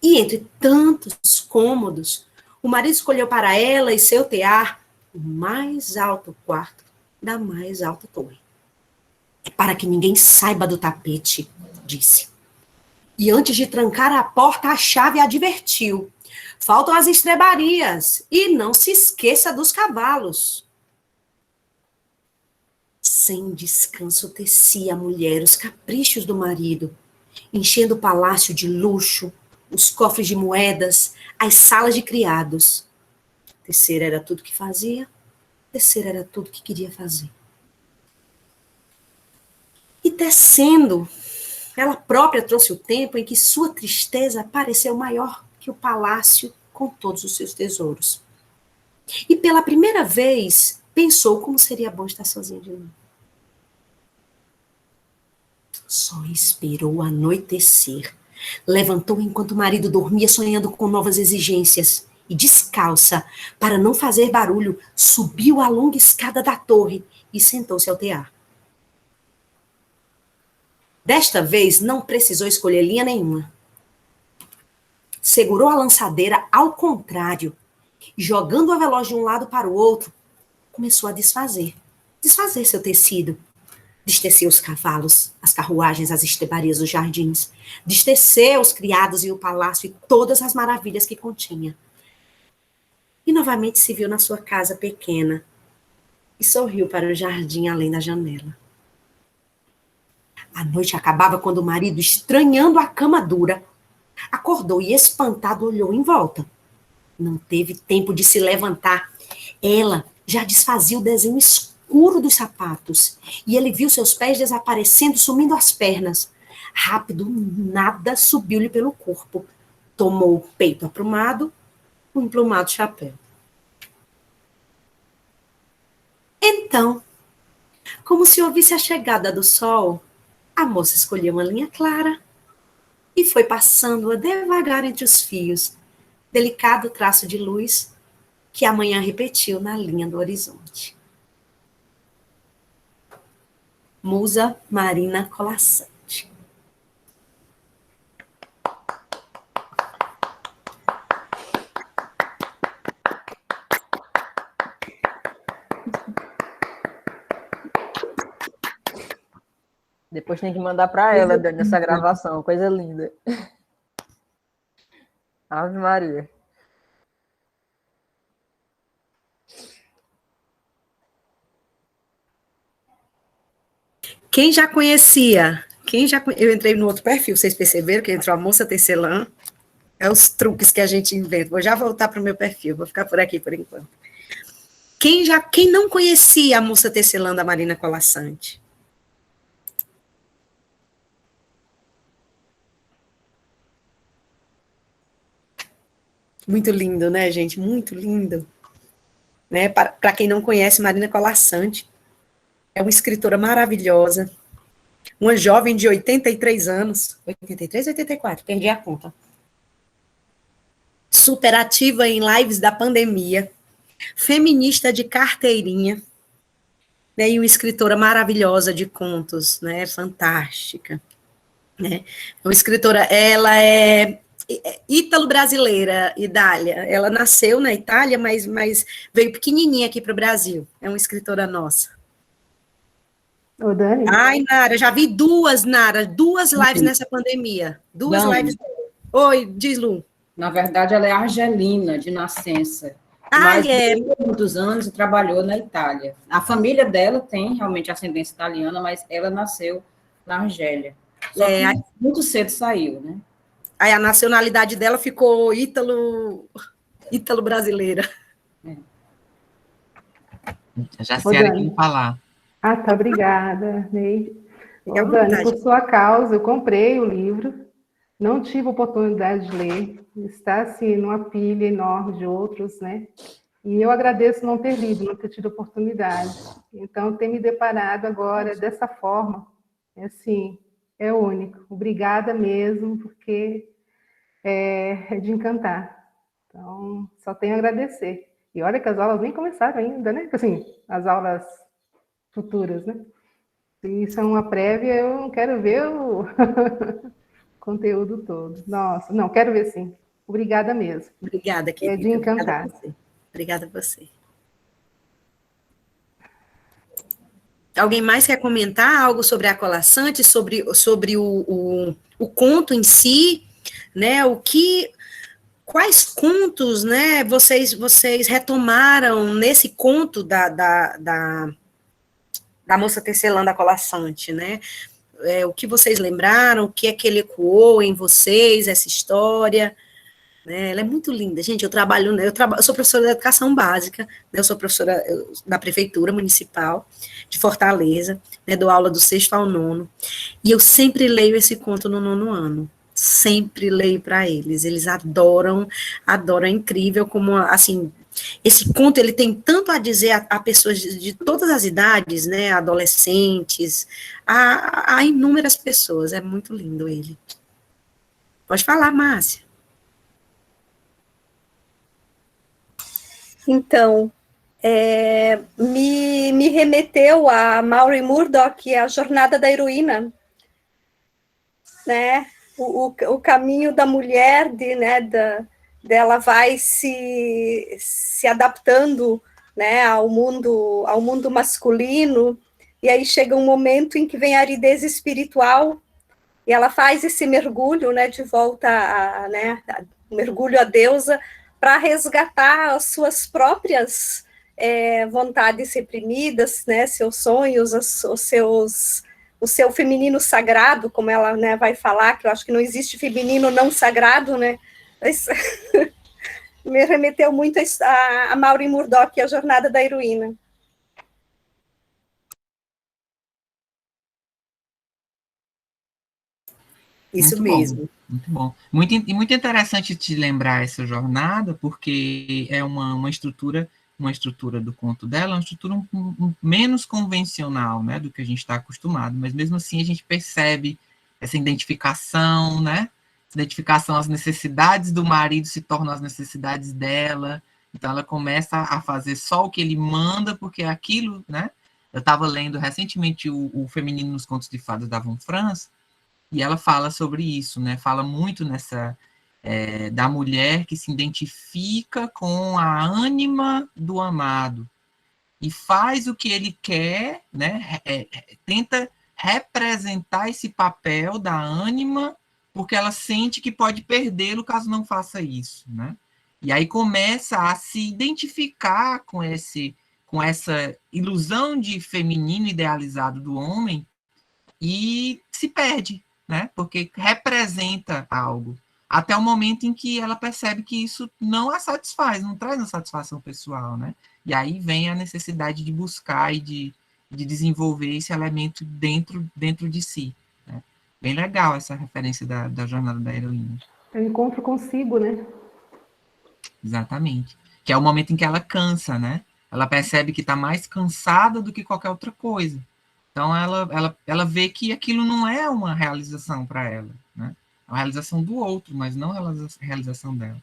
E entre tantos cômodos, o marido escolheu para ela e seu tear o mais alto quarto da mais alta torre. É para que ninguém saiba do tapete, disse. E antes de trancar a porta, a chave advertiu. Faltam as estrebarias e não se esqueça dos cavalos. Sem descanso tecia a mulher os caprichos do marido, enchendo o palácio de luxo, os cofres de moedas, as salas de criados. Tecer era tudo que fazia, tecer era tudo que queria fazer. Anoitecendo, ela própria trouxe o tempo em que sua tristeza pareceu maior que o palácio com todos os seus tesouros. E pela primeira vez, pensou como seria bom estar sozinha de novo. Só esperou anoitecer. Levantou enquanto o marido dormia, sonhando com novas exigências. E descalça, para não fazer barulho, subiu a longa escada da torre e sentou-se ao tear. Desta vez, não precisou escolher linha nenhuma. Segurou a lançadeira ao contrário, e jogando a veloz de um lado para o outro, começou a desfazer seu tecido. Desteceu os cavalos, as carruagens, as estebarias dos jardins. Desteceu os criados e o palácio e todas as maravilhas que continha. E novamente se viu na sua casa pequena e sorriu para o jardim além da janela. A noite acabava quando o marido, estranhando a cama dura, acordou e, espantado, olhou em volta. Não teve tempo de se levantar. Ela já desfazia o desenho escuro dos sapatos e ele viu seus pés desaparecendo, sumindo as pernas. Rápido, nada subiu-lhe pelo corpo. Tomou o peito aprumado, o emplumado chapéu. Então, como se ouvisse a chegada do sol, a moça escolheu uma linha clara e foi passando-a devagar entre os fios, delicado traço de luz que a manhã repetiu na linha do horizonte. Musa Marina Colasanti. Depois tem que mandar para ela, Dani, essa gravação, coisa linda. Ave Maria. Quem já conhecia? Eu entrei no outro perfil, vocês perceberam que entrou a moça tecelã? É os truques que a gente inventa. Vou já voltar para o meu perfil, vou ficar por aqui por enquanto. Quem não conhecia a moça tecelã da Marina Colasanti? Muito lindo, né, gente? Muito lindo. Né? Para quem não conhece, Marina Colasanti é uma escritora maravilhosa, uma jovem de 83 anos, 83 ou 84, perdi a conta. Super ativa em lives da pandemia, feminista de carteirinha, né, e uma escritora maravilhosa de contos, né, fantástica. Né? Uma escritora, ela é ítalo-brasileira, Idália. Ela nasceu na Itália, mas veio pequenininha aqui para o Brasil. É uma escritora nossa. Ô, Dani? Ai, Nara, já vi duas lives nessa pandemia. Duas Dani. lives. Oi, diz Lu. Na verdade, ela é argelina, de nascença. Ah, Mas é. viveu muitos anos e trabalhou na Itália. A família dela tem realmente ascendência italiana, mas ela nasceu na Argélia. Só que muito cedo saiu, né? Aí a nacionalidade dela ficou ítalo-brasileira. Já Ciara queria falar. Ah, tá, obrigada, Ney. Fique à Dani, vontade. por sua causa, eu comprei o livro, não tive oportunidade de ler, está, assim, numa pilha enorme de outros, né? E eu agradeço não ter lido, não ter tido oportunidade. Então, ter me deparado agora dessa forma, assim, é único. Obrigada mesmo, porque é de encantar. Então, só tenho a agradecer. E olha que as aulas nem começaram ainda, né? Assim, as aulas futuras, né? Se isso é uma prévia, eu não quero ver o conteúdo todo. Nossa, não, quero ver sim. Obrigada mesmo. Obrigada, querida. É de encantar. Obrigada a você. Alguém mais quer comentar algo sobre a Colasanti, sobre o conto em si, né? Quais contos, né, vocês retomaram nesse conto da moça tecelã da Colasanti, né? O que vocês lembraram, o que é que ele ecoou em vocês, essa história, né? Ela é muito linda. Gente, eu sou professora de educação básica, né? Eu sou professora da Prefeitura Municipal de Fortaleza, né? Dou aula do 6º ao 9º, e eu sempre leio esse conto no 9º ano. Sempre leio para eles. Eles adoram, é incrível como, assim, esse conto, ele tem tanto a dizer a pessoas de todas as idades, né, adolescentes, a inúmeras pessoas. É muito lindo ele. Pode falar, Márcia. Então, me remeteu a Maureen Murdock, a Jornada da Heroína, né? O caminho da mulher, dela vai se adaptando, né, ao mundo masculino, e aí chega um momento em que vem a aridez espiritual, e ela faz esse mergulho, né, de volta mergulho à deusa, para resgatar as suas próprias vontades reprimidas, né, seus sonhos, o seu feminino sagrado, como ela, né, vai falar, que eu acho que não existe feminino não sagrado, né, mas me remeteu muito a Maureen Murdock, a Jornada da Heroína. Isso mesmo. Muito bom. Muito interessante te lembrar essa jornada, porque é uma estrutura do conto dela, uma estrutura menos convencional, né, do que a gente está acostumado, mas mesmo assim a gente percebe essa identificação, né, essa identificação, as necessidades do marido se tornam as necessidades dela, então ela começa a fazer só o que ele manda, porque é aquilo, né, eu estava lendo recentemente o Feminino nos Contos de Fadas da Von Franz, e ela fala sobre isso, né, fala muito da mulher que se identifica com a ânima do amado e faz o que ele quer, né, tenta representar esse papel da ânima, porque ela sente que pode perdê-lo caso não faça isso, né? E aí começa a se identificar com essa ilusão de feminino idealizado do homem e se perde, né? Porque representa algo. Até o momento em que ela percebe que isso não a satisfaz, não traz uma satisfação pessoal, né? E aí vem a necessidade de buscar e de desenvolver esse elemento dentro de si, né? Bem legal essa referência da jornada da heroína. É o encontro consigo, né? Exatamente. Que é o momento em que ela cansa, né? Ela percebe que está mais cansada do que qualquer outra coisa. Então, ela vê que aquilo não é uma realização para ela, né? É uma realização do outro, mas não a realização dela.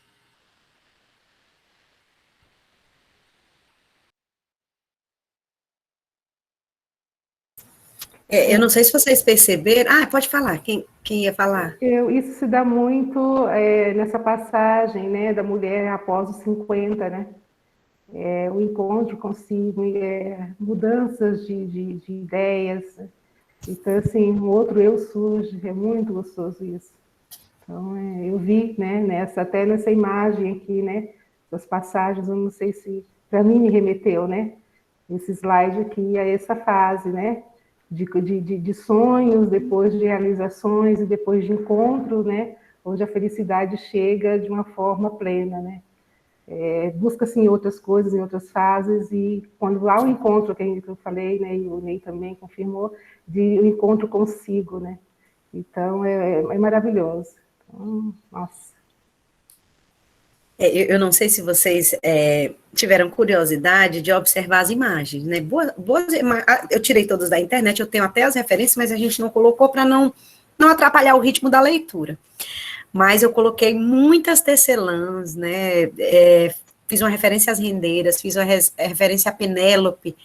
Eu não sei se vocês perceberam. Pode falar. Quem ia falar? Isso se dá muito nessa passagem, né, da mulher após os 50, né? O encontro consigo, mudanças de ideias. Então, assim, um outro eu surge, é muito gostoso isso. Então, eu vi, né, até nessa imagem aqui, né, essas passagens, eu não sei se, para mim, me remeteu, né, esse slide aqui a essa fase, né, de sonhos, depois de realizações e depois de encontro, né, onde a felicidade chega de uma forma plena, né. Busca-se em outras coisas, em outras fases, e quando há um encontro, que eu falei, né, e o Ney também confirmou, de um encontro consigo, né, então é maravilhoso. Então, nossa. Eu não sei se vocês tiveram curiosidade de observar as imagens, né, eu tirei todas da internet, eu tenho até as referências, mas a gente não colocou para não atrapalhar o ritmo da leitura. Mas eu coloquei muitas tecelãs, né, fiz uma referência às rendeiras, fiz uma referência a Penélope,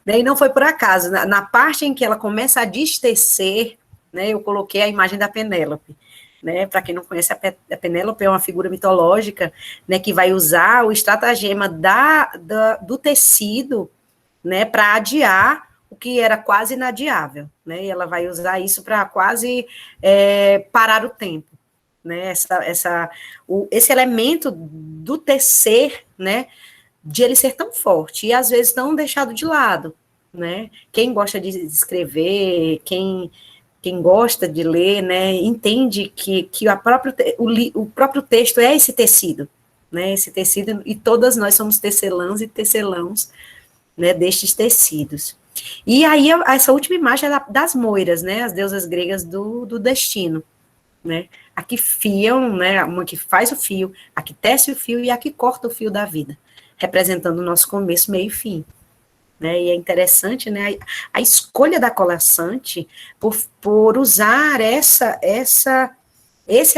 né, e não foi por acaso, na parte em que ela começa a destecer, né, eu coloquei a imagem da Penélope, né, para quem não conhece, a Penélope é uma figura mitológica, né, que vai usar o estratagema do tecido, né, para adiar o que era quase inadiável, né, e ela vai usar isso para quase parar o tempo. Né, esse elemento do tecer, né, de ele ser tão forte e às vezes tão deixado de lado, né, quem gosta de escrever, quem quem gosta de ler, né, entende que o próprio texto é esse tecido, né, esse tecido, e todas nós somos tecelãs e tecelãos, né, destes tecidos. E aí, essa última imagem é das moiras, né, as deusas gregas do destino, né, a que fiam, né, uma que faz o fio, a que tece o fio e a que corta o fio da vida, representando o nosso começo, meio e fim. Né, e é interessante, né, a escolha da Colaçante por usar esse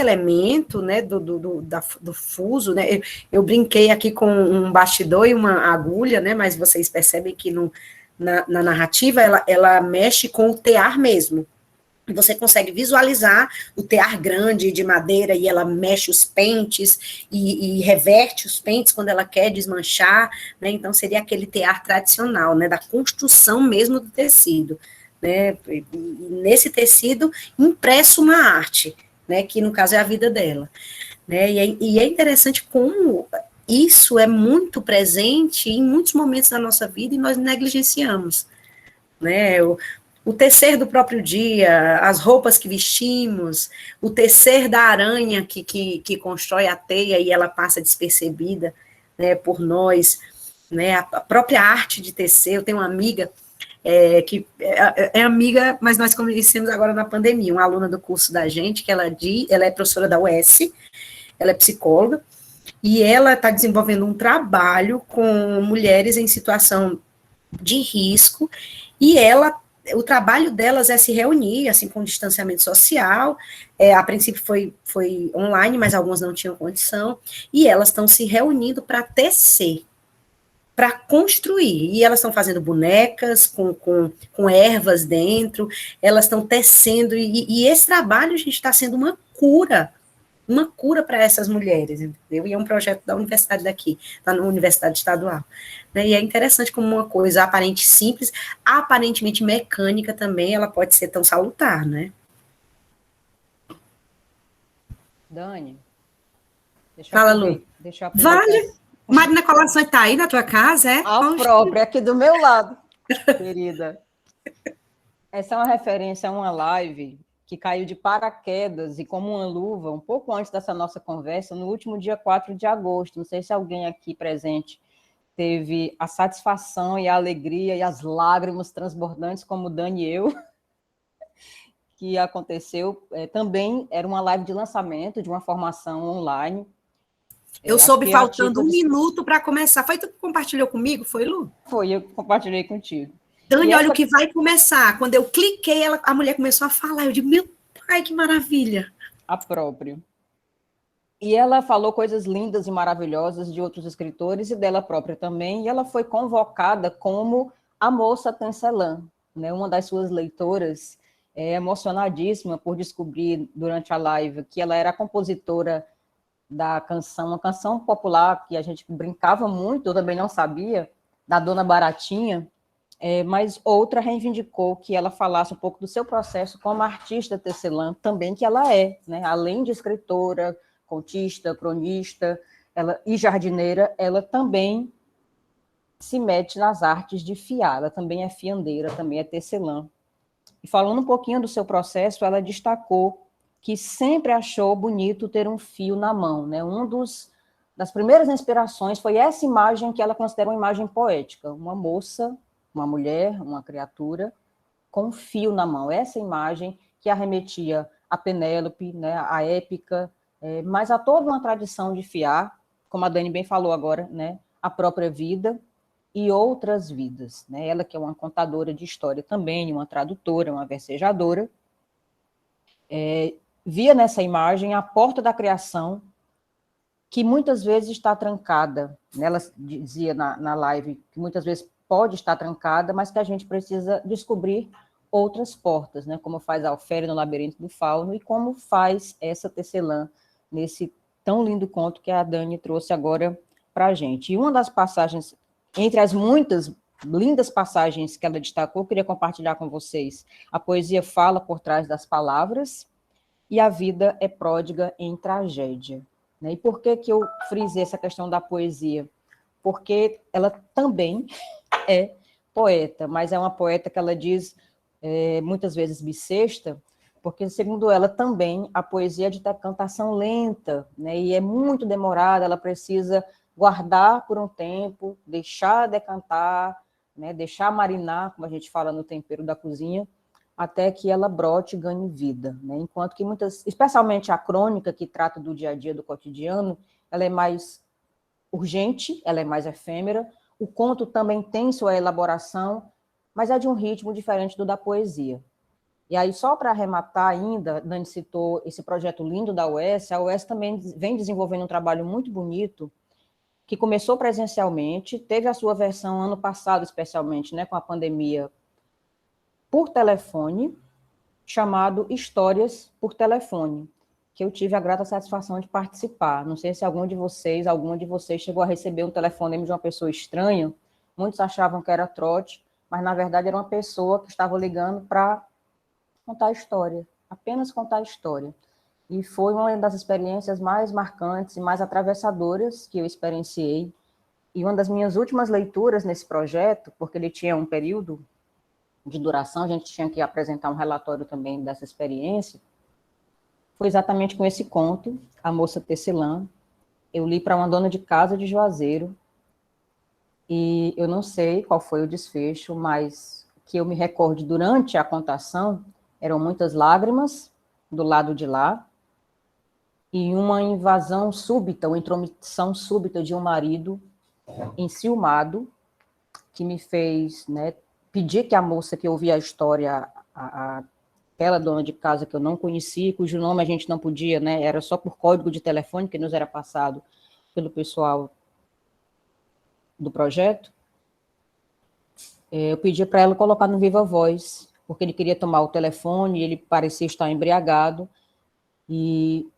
elemento, né, do fuso, né, eu brinquei aqui com um bastidor e uma agulha, né, mas vocês percebem que na narrativa ela mexe com o tear mesmo. Você consegue visualizar o tear grande de madeira e ela mexe os pentes e reverte os pentes quando ela quer desmanchar, né? Então seria aquele tear tradicional, né? Da construção mesmo do tecido, né? E nesse tecido impresso uma arte, né? Que no caso é a vida dela, né? E é interessante como isso é muito presente em muitos momentos da nossa vida e nós negligenciamos, né? O tecer do próprio dia, as roupas que vestimos, o tecer da aranha que constrói a teia e ela passa despercebida, né, por nós, né, a própria arte de tecer. Eu tenho uma amiga que é amiga, mas nós conhecemos agora na pandemia, uma aluna do curso da gente, que ela é professora da UES, ela é psicóloga, e ela está desenvolvendo um trabalho com mulheres em situação de risco, e o trabalho delas é se reunir, assim, com distanciamento social, a princípio foi online, mas algumas não tinham condição, e elas estão se reunindo para tecer, para construir, e elas estão fazendo bonecas com ervas dentro, elas estão tecendo, e esse trabalho, gente, está sendo uma cura para essas mulheres, entendeu? E é um projeto da universidade daqui, da Universidade Estadual. Né? E é interessante como uma coisa aparente simples, aparentemente mecânica também, ela pode ser tão salutar, né? Dani, fala, Lu. Vale, Marina Colaçante está aí na tua casa, é? A própria, aqui do meu lado, querida. Essa é uma referência a uma live que caiu de paraquedas e como uma luva, um pouco antes dessa nossa conversa, no último dia 4 de agosto. Não sei se alguém aqui presente teve a satisfação e a alegria e as lágrimas transbordantes, como o Dani e eu, que aconteceu. Também era uma live de lançamento de uma formação online. Eu soube faltando um minuto para começar. Foi tu que compartilhou comigo, foi, Lu? Foi, eu compartilhei contigo. Dani, olha o que vai começar. Quando eu cliquei, a mulher começou a falar. Eu digo, meu pai, que maravilha. A própria. E ela falou coisas lindas e maravilhosas de outros escritores e dela própria também. E ela foi convocada como a moça tecelã, né? Uma das suas leitoras emocionadíssima por descobrir durante a live que ela era a compositora da canção, uma canção popular que a gente brincava muito, eu também não sabia, da Dona Baratinha. Mas outra reivindicou que ela falasse um pouco do seu processo como artista tecelã, também que ela é, né? Além de escritora, contista, cronista e jardineira, ela também se mete nas artes de fiar, ela também é fiandeira, também é tecelã. E falando um pouquinho do seu processo, ela destacou que sempre achou bonito ter um fio na mão, né? Das primeiras inspirações foi essa imagem que ela considera uma imagem poética, uma moça, uma mulher, uma criatura, com um fio na mão. Essa imagem que arremetia a Penélope, né, a épica, mas a toda uma tradição de fiar, como a Dani bem falou agora, né, a própria vida e outras vidas. Né? Ela que é uma contadora de história também, uma tradutora, uma versejadora, via nessa imagem a porta da criação que muitas vezes está trancada. Ela dizia na live que muitas vezes pode estar trancada, mas que a gente precisa descobrir outras portas, né? Como faz a Ofélia no Labirinto do Fauno e como faz essa tecelã nesse tão lindo conto que a Dani trouxe agora para a gente. E uma das passagens, entre as muitas lindas passagens que ela destacou, eu queria compartilhar com vocês. A poesia fala por trás das palavras e a vida é pródiga em tragédia. Né? E por que eu frisei essa questão da poesia? Porque ela também é poeta, mas é uma poeta que ela diz, muitas vezes bissexta, porque, segundo ela, também a poesia é de decantação lenta, né, e é muito demorada, ela precisa guardar por um tempo, deixar decantar, né, deixar marinar, como a gente fala no tempero da cozinha, até que ela brote e ganhe vida, né, enquanto que muitas, especialmente a crônica, que trata do dia a dia, do cotidiano, ela é mais urgente, ela é mais efêmera, o conto também tem sua elaboração, mas é de um ritmo diferente do da poesia. E aí, só para arrematar ainda, Dani citou esse projeto lindo da UES, a UES também vem desenvolvendo um trabalho muito bonito, que começou presencialmente, teve a sua versão ano passado, especialmente, né, com a pandemia, por telefone, chamado Histórias por Telefone, que eu tive a grata satisfação de participar. Não sei se alguma de vocês chegou a receber um telefonema de uma pessoa estranha, muitos achavam que era trote, mas, na verdade, era uma pessoa que estava ligando para contar a história, apenas contar a história. E foi uma das experiências mais marcantes e mais atravessadoras que eu experienciei. E uma das minhas últimas leituras nesse projeto, porque ele tinha um período de duração, a gente tinha que apresentar um relatório também dessa experiência, foi exatamente com esse conto, A Moça Tecelã. Eu li para uma dona de casa de Juazeiro, e eu não sei qual foi o desfecho, mas que eu me recorde durante a contação, eram muitas lágrimas do lado de lá, e uma invasão súbita, uma intromissão súbita de um marido enciumado, que me fez, né, pedir que a moça que ouvia a história, aquela dona de casa que eu não conhecia, cujo nome a gente não podia, né, era só por código de telefone que nos era passado pelo pessoal do projeto, eu pedi para ela colocar no Viva Voz, porque ele queria tomar o telefone, ele parecia estar embriagado, e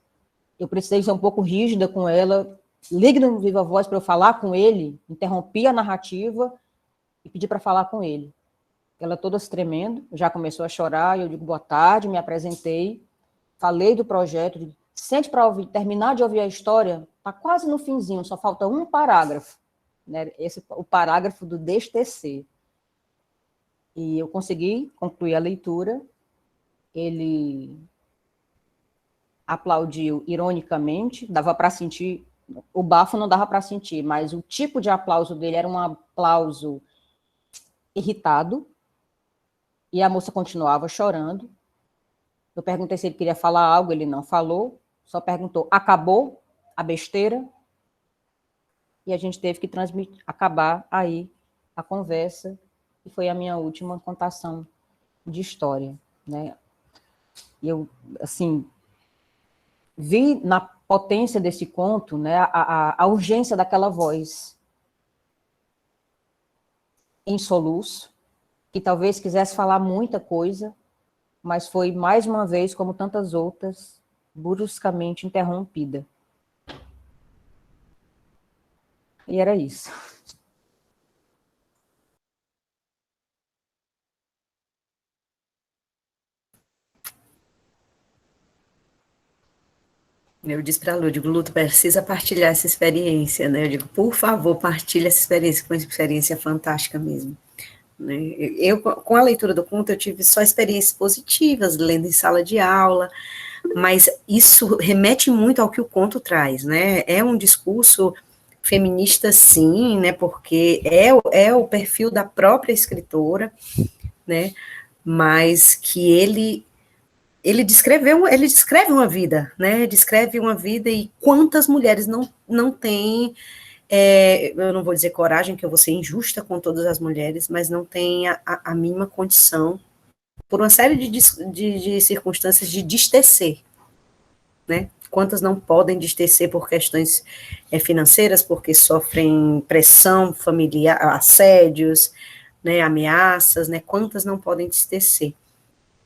eu precisei ser um pouco rígida com ela, ligue no Viva Voz para eu falar com ele, interrompi a narrativa e pedi para falar com ele. Ela toda se tremendo, já começou a chorar, e eu digo, boa tarde, me apresentei, falei do projeto, sente para ouvir, terminar de ouvir a história, está quase no finzinho, só falta um parágrafo, né, o parágrafo do destecer. E eu consegui concluir a leitura, ele aplaudiu ironicamente, dava para sentir, o bafo não dava para sentir, mas o tipo de aplauso dele era um aplauso irritado, e a moça continuava chorando. Eu perguntei se ele queria falar algo, ele não falou, só perguntou, acabou a besteira? E a gente teve que acabar aí a conversa, e foi a minha última contação de história, né? E eu, assim, vi na potência desse conto, né, a urgência daquela voz em soluço, que talvez quisesse falar muita coisa, mas foi, mais uma vez, como tantas outras, bruscamente interrompida. E era isso. Eu disse para a Lu, digo, Lu, tu precisa partilhar essa experiência, né? Eu digo, por favor, partilha essa experiência, que foi uma experiência fantástica mesmo. Né? Eu, com a leitura do conto, eu tive só experiências positivas, lendo em sala de aula, mas isso remete muito ao que o conto traz, né? É um discurso feminista, sim, né? Porque é o perfil da própria escritora, né? Mas que ele descreve uma vida, né? Descreve uma vida, e quantas mulheres não têm, eu não vou dizer coragem, que eu vou ser injusta com todas as mulheres, mas não têm a mínima condição, por uma série de circunstâncias, de destecer, né? Quantas não podem destecer por questões financeiras, porque sofrem pressão familiar, assédios, né, ameaças, né? Quantas não podem destecer?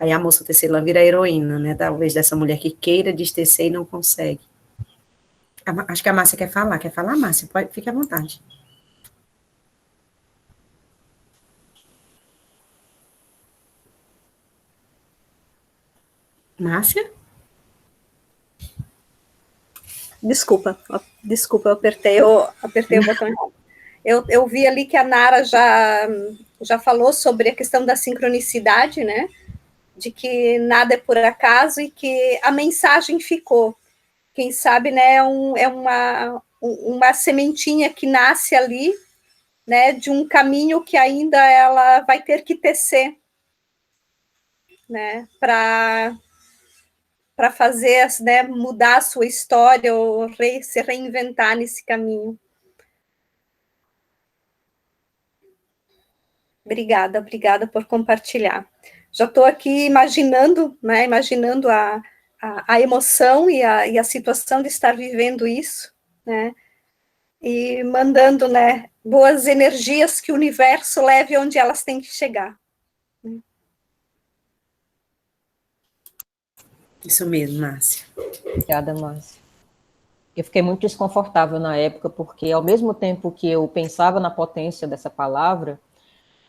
Aí a moça tecelã vira a heroína, né? Talvez dessa mulher que queira destecer e não consegue. Acho que a Márcia quer falar. Quer falar, Márcia? Fique à vontade. Márcia? Desculpa, eu apertei o botão errado. Eu vi ali que a Nara já falou sobre a questão da sincronicidade, né? de que nada é por acaso e que a mensagem ficou. Quem sabe, né, é uma sementinha que nasce ali, né, de um caminho que ainda ela vai ter que tecer, né, para fazer, né, mudar a sua história ou se reinventar nesse caminho. Obrigada por compartilhar. Já estou aqui imaginando, né, a emoção e a situação de estar vivendo isso, né, e mandando, né, boas energias que o universo leve onde elas têm que chegar. Isso mesmo, Márcia. Obrigada, Márcia. Eu fiquei muito desconfortável na época, porque ao mesmo tempo que eu pensava na potência dessa palavra,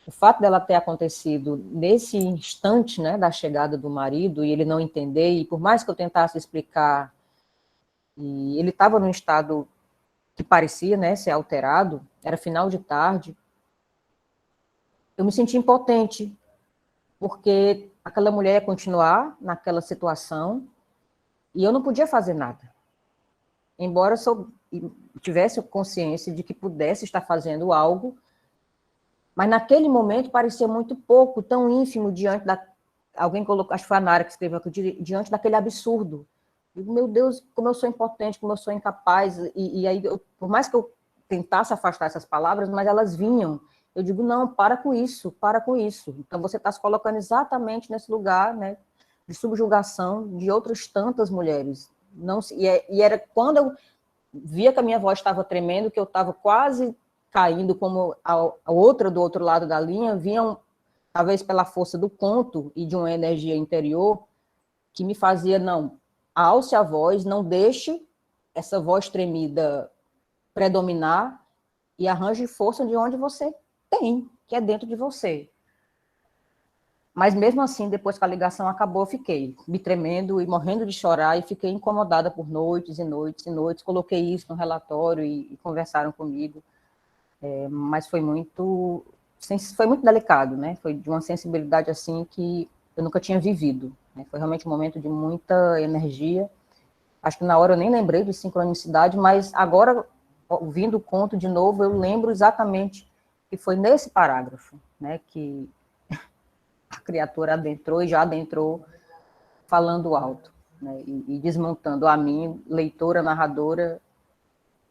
o fato dela ter acontecido nesse instante, né, da chegada do marido, e ele não entender, e por mais que eu tentasse explicar, e ele estava num estado que parecia, né, ser alterado, era final de tarde, eu me senti impotente, porque aquela mulher ia continuar naquela situação, e eu não podia fazer nada. Embora eu tivesse consciência de que pudesse estar fazendo algo, mas naquele momento parecia muito pouco, tão ínfimo, diante da... Alguém colocou, acho que foi a Nara que escreveu aqui, diante daquele absurdo. Digo, meu Deus, como eu sou impotente, como eu sou incapaz, e aí, por mais que eu tentasse afastar essas palavras, mas elas vinham. Eu digo, não, para com isso, para com isso. Então você está se colocando exatamente nesse lugar, né, de subjugação de outras tantas mulheres. Não, e era quando eu via que a minha voz estava tremendo, que eu estava quase caindo, como a outra do outro lado da linha, vinham, talvez pela força do conto e de uma energia interior, que me fazia, não, alce a voz, não deixe essa voz tremida predominar e arranje força de onde você tem, que é dentro de você. Mas mesmo assim, depois que a ligação acabou, eu fiquei me tremendo e morrendo de chorar e fiquei incomodada por noites e noites e noites. Coloquei isso no relatório e conversaram comigo. Mas foi muito delicado, né? Foi de uma sensibilidade assim que eu nunca tinha vivido, né? Foi realmente um momento de muita energia. Acho que na hora eu nem lembrei de sincronicidade, mas agora, ouvindo o conto de novo, eu lembro exatamente que foi nesse parágrafo, né, que a criatura adentrou e já adentrou falando alto, né, e desmontando a mim, leitora, narradora,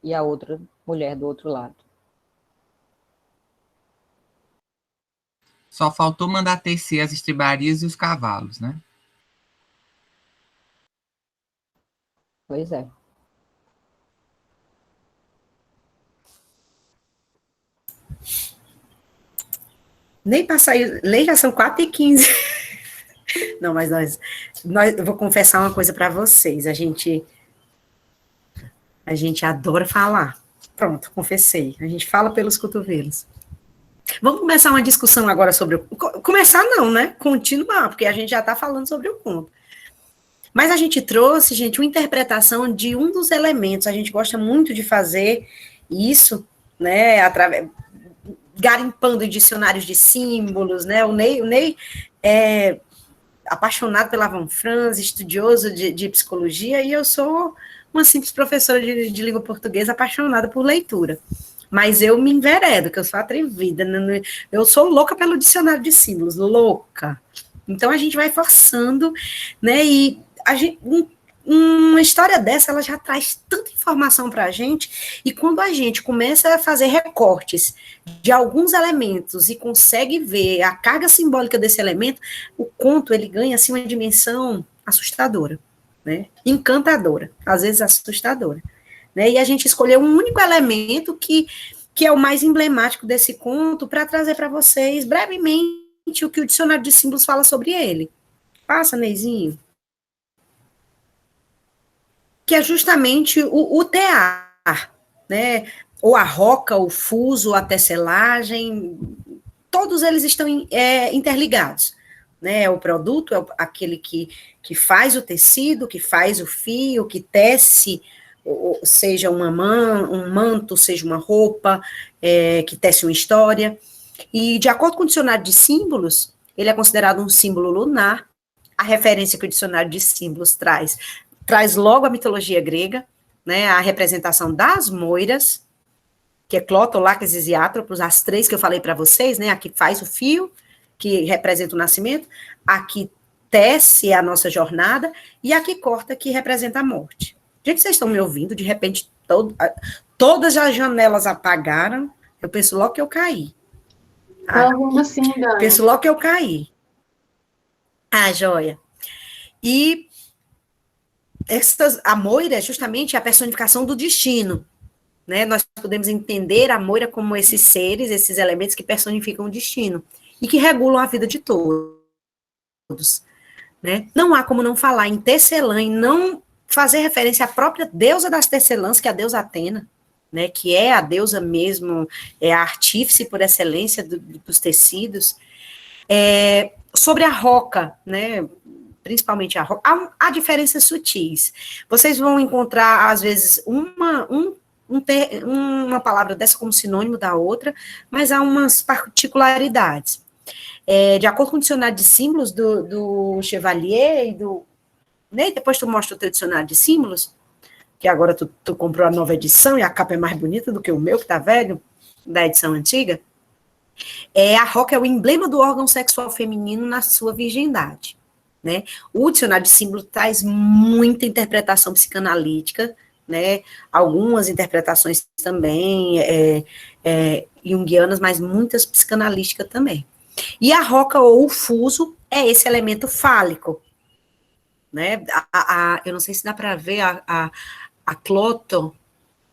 e a outra mulher do outro lado. Só faltou mandar tecer as estribarias e os cavalos, né? Pois é. Nem para sair, já são 4h15. Não, mas eu vou confessar uma coisa para vocês. A gente adora falar. Pronto, confessei. A gente fala pelos cotovelos. Vamos começar uma discussão agora sobre o... Começar não, né? Continuar, porque a gente já está falando sobre o conto. Mas a gente trouxe, gente, uma interpretação de um dos elementos. A gente gosta muito de fazer isso, né? Garimpando em dicionários de símbolos, né? O Ney é apaixonado pela Van Franz, estudioso de psicologia, e eu sou uma simples professora de língua portuguesa apaixonada por leitura. Mas eu me enveredo, que eu sou atrevida, né? Eu sou louca pelo dicionário de símbolos, louca. Então a gente vai forçando, né? E uma história dessa, ela já traz tanta informação para a gente, e quando a gente começa a fazer recortes de alguns elementos e consegue ver a carga simbólica desse elemento, o conto, ele ganha, assim, uma dimensão assustadora, né? Encantadora, às vezes assustadora, né? E a gente escolheu um único elemento que é o mais emblemático desse conto, para trazer para vocês, brevemente, o que o dicionário de símbolos fala sobre ele. Passa, Neizinho. Que é justamente o tear, né? Ou a roca, o fuso, a tecelagem, todos eles estão interligados, né? O produto é aquele que faz o tecido, que faz o fio, que tece, seja um manto, seja uma roupa, que tece uma história. E, de acordo com o dicionário de símbolos, ele é considerado um símbolo lunar, a referência que o dicionário de símbolos traz logo a mitologia grega, né, a representação das moiras, que é Cloto, Láquesis e Atropos, as três que eu falei para vocês, né, a que faz o fio, que representa o nascimento, a que tece a nossa jornada, e a que corta, que representa a morte. Gente, vocês estão me ouvindo? De repente, todas as janelas apagaram, eu penso logo que eu caí. Ouvindo sim, Dani. Penso logo que eu caí. Joia. E a moira é justamente a personificação do destino, né? Nós podemos entender a moira como esses seres, esses elementos que personificam o destino e que regulam a vida de todos, né? Não há como não falar em Tecelã e não fazer referência à própria deusa das Tecelãs, que é a deusa Atena, né? Que é a deusa mesmo, é a artífice por excelência dos tecidos. Sobre a roca, né? Principalmente a roca, há diferenças sutis. Vocês vão encontrar, às vezes, uma palavra dessa como sinônimo da outra, mas há umas particularidades. De acordo com o dicionário de símbolos do Chevalier, né, depois tu mostra o teu dicionário de símbolos, que agora tu comprou a nova edição, e a capa é mais bonita do que o meu, que tá velho, da edição antiga. A roca é o emblema do órgão sexual feminino na sua virgindade, né? O dicionário de símbolo traz muita interpretação psicanalítica, né? Algumas interpretações também junguianas, mas muitas psicanalísticas também. E a roca ou o fuso é esse elemento fálico, né? Eu não sei se dá para ver a Cloto,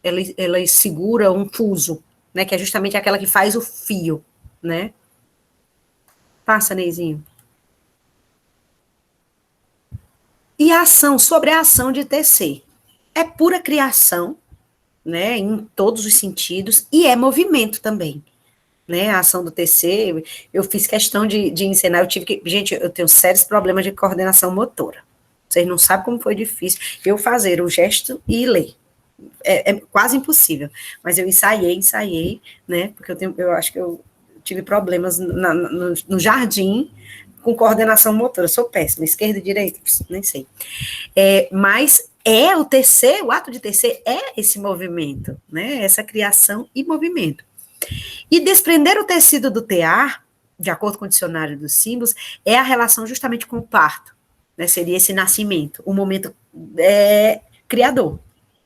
ela segura um fuso, né? Que é justamente aquela que faz o fio, né? Passa, Neizinho. E a ação, sobre a ação de tecer. É pura criação, né? Em todos os sentidos, e é movimento também, né? A ação do tecer, eu fiz questão de ensinar, gente, eu tenho sérios problemas de coordenação motora. Vocês não sabem como foi difícil eu fazer o gesto e ler. É quase impossível, mas eu ensaiei, né? Porque eu acho que eu tive problemas no jardim com coordenação motora, sou péssima, esquerda e direita, nem sei. Mas o ato de tecer é esse movimento, né? Essa criação e movimento. E desprender o tecido do tear, de acordo com o dicionário dos símbolos, é a relação justamente com o parto, né? Seria esse nascimento, o momento criador,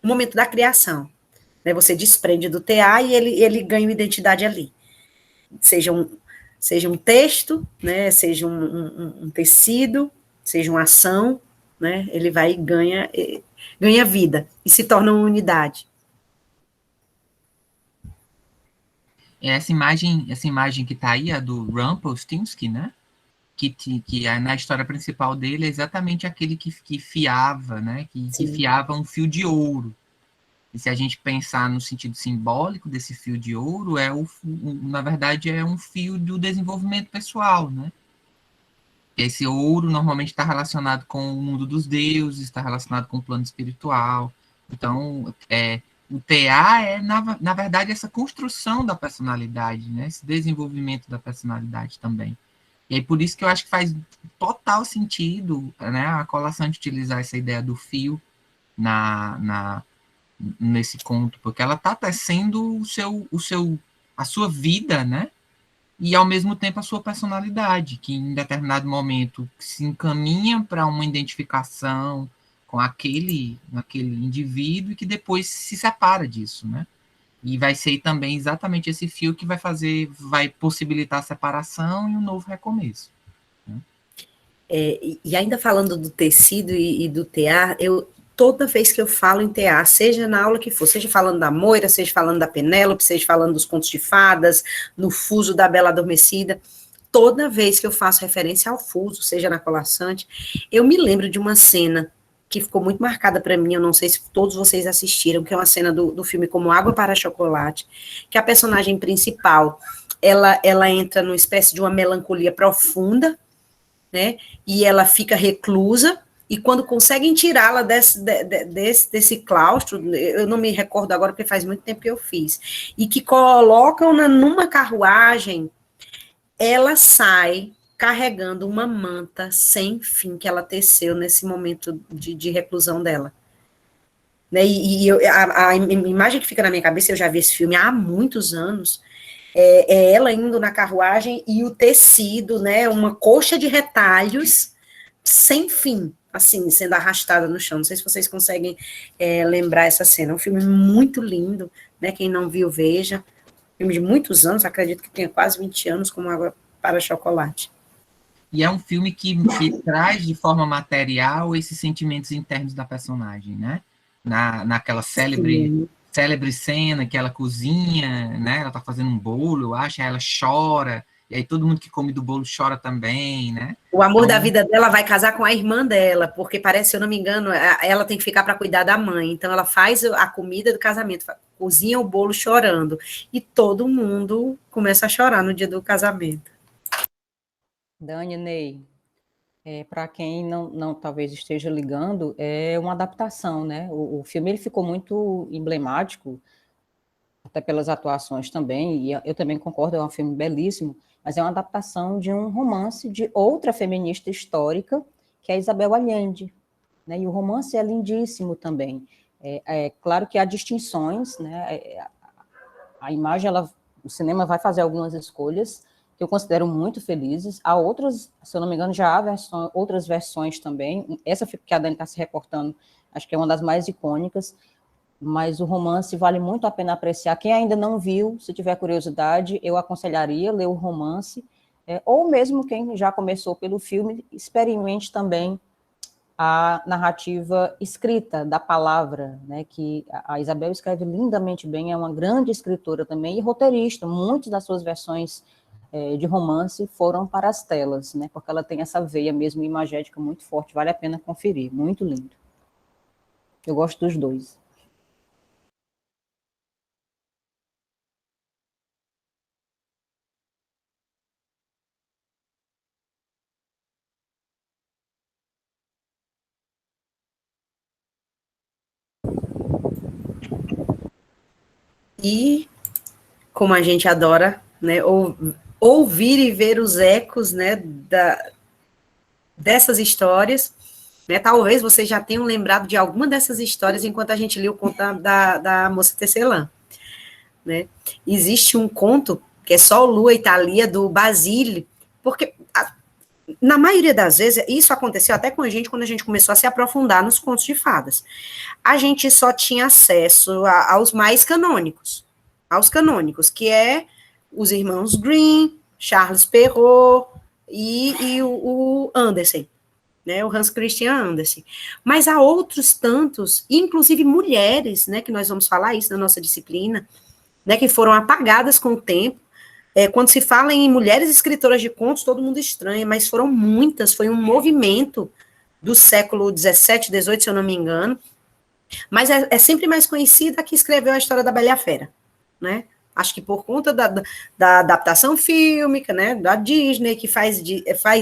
o momento da criação, né? Você desprende do tear e ele ganha uma identidade ali. Seja um texto, né, seja um tecido, seja uma ação, né, ele vai e ganha vida, e se torna uma unidade. Essa imagem que está aí, a do Rumpelstiltskin, né, que na história principal dele é exatamente aquele que fiava, né, que fiava um fio de ouro. E se a gente pensar no sentido simbólico desse fio de ouro, na verdade é um fio do desenvolvimento pessoal, né? Esse ouro normalmente está relacionado com o mundo dos deuses, está relacionado com o plano espiritual. Então, o TA na verdade, essa construção da personalidade, né? Esse desenvolvimento da personalidade também. E aí, por isso que eu acho que faz total sentido, né, a Colasanti utilizar essa ideia do fio nesse conto, porque ela está tecendo a sua vida, né? E, ao mesmo tempo, a sua personalidade, que em determinado momento se encaminha para uma identificação com aquele indivíduo e que depois se separa disso, né? E vai ser também exatamente esse fio que vai possibilitar a separação e um novo recomeço. Né? E ainda falando do tecido e do tear, toda vez que eu falo em tear, seja na aula que for, seja falando da Moira, seja falando da Penélope, seja falando dos contos de fadas, no fuso da Bela Adormecida, toda vez que eu faço referência ao fuso, seja na Colasanti, eu me lembro de uma cena que ficou muito marcada para mim, eu não sei se todos vocês assistiram, que é uma cena do filme Como Água para Chocolate, que a personagem principal, ela entra numa espécie de uma melancolia profunda, né, e ela fica reclusa, e quando conseguem tirá-la desse claustro, eu não me recordo agora, porque faz muito tempo que eu fiz, e que colocam-na numa carruagem, ela sai carregando uma manta sem fim que ela teceu nesse momento de reclusão dela. Né? A imagem que fica na minha cabeça, eu já vi esse filme há muitos anos, é ela indo na carruagem e o tecido, né, uma coxa de retalhos sem fim, assim, sendo arrastada no chão. Não sei se vocês conseguem lembrar essa cena. É um filme muito lindo, né? Quem não viu, veja. Filme de muitos anos, acredito que tenha quase 20 anos, como Água para Chocolate. E é um filme que traz de forma material esses sentimentos internos da personagem, né? Naquela célebre cena que ela cozinha, né? Ela tá fazendo um bolo, eu acho, aí ela chora, e aí todo mundo que come do bolo chora também, né? O amor da vida dela vai casar com a irmã dela, porque parece, se eu não me engano, ela tem que ficar para cuidar da mãe. Então ela faz a comida do casamento, cozinha o bolo chorando, e todo mundo começa a chorar no dia do casamento. Dani, Ney, para quem não talvez esteja ligando, é uma adaptação, né? O filme ele ficou muito emblemático, até pelas atuações também, e eu também concordo, é um filme belíssimo, mas é uma adaptação de um romance de outra feminista histórica, que é Isabel Allende, né? E o romance é lindíssimo também. É claro que há distinções, né? A imagem, o cinema vai fazer algumas escolhas que eu considero muito felizes. Há outras, se eu não me engano, já há outras versões também. Essa que a Dani está se reportando, acho que é uma das mais icônicas, mas o romance vale muito a pena apreciar. Quem ainda não viu, se tiver curiosidade, eu aconselharia ler o romance, ou mesmo quem já começou pelo filme, experimente também a narrativa escrita, da palavra, né, que a Isabel escreve lindamente bem, é uma grande escritora também, e roteirista. Muitas das suas versões de romance foram para as telas, né, porque ela tem essa veia mesmo imagética muito forte, vale a pena conferir, muito lindo. Eu gosto dos dois. E como a gente adora, né, ouvir e ver os ecos, né, dessas histórias, né, talvez vocês já tenham lembrado de alguma dessas histórias enquanto a gente lia o conto da moça Tecelã, né. Existe um conto que é Sol, Lua e Thalia, do Basile, porque na maioria das vezes, isso aconteceu até com a gente quando a gente começou a se aprofundar nos contos de fadas. A gente só tinha acesso aos mais canônicos, que é os irmãos Grimm, Charles Perrault e o Andersen, né, o Hans Christian Andersen. Mas há outros tantos, inclusive mulheres, né, que nós vamos falar isso na nossa disciplina, né, que foram apagadas com o tempo. Quando se fala em mulheres escritoras de contos, todo mundo estranha, mas foram muitas, foi um movimento do século XVII, XVIII, se eu não me engano, mas é sempre mais conhecida a que escreveu a história da Bela e a Fera, né? Acho que por conta da adaptação fílmica, né, da Disney, que faz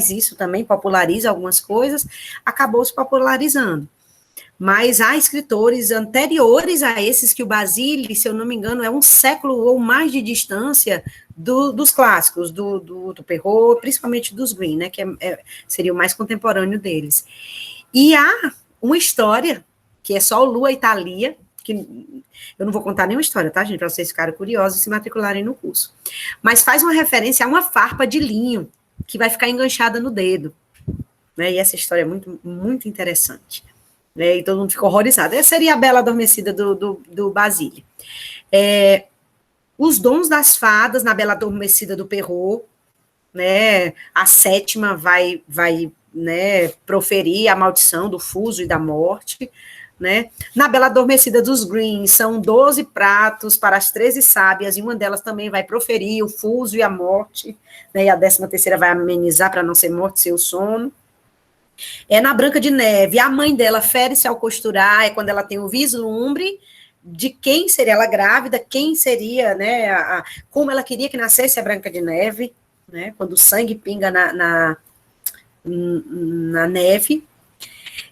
isso também, populariza algumas coisas, acabou se popularizando. Mas há escritores anteriores a esses que o Basile, se eu não me engano, é um século ou mais de distância dos clássicos, do Perrault, principalmente dos Grimm, né, que seria o mais contemporâneo deles. E há uma história, que é Sol, Lua e Thalia, que eu não vou contar nenhuma história, tá, gente, para vocês ficarem curiosos e se matricularem no curso. Mas faz uma referência a uma farpa de linho, que vai ficar enganchada no dedo, né, e essa história é muito, muito interessante. E todo mundo ficou horrorizado. Essa seria a Bela Adormecida do Basile. Os Dons das Fadas, na Bela Adormecida do Perrault, né, a sétima vai né, proferir a maldição do fuso e da morte, né. Na Bela Adormecida dos Grimm, são 12 pratos para as 13 sábias, e uma delas também vai proferir o fuso e a morte, né, e a 13ª vai amenizar para não ser morte, ser o sono. Na Branca de Neve, a mãe dela fere-se ao costurar, quando ela tem o vislumbre de quem seria ela grávida, quem seria, né, como ela queria que nascesse a Branca de Neve, né, quando o sangue pinga na neve.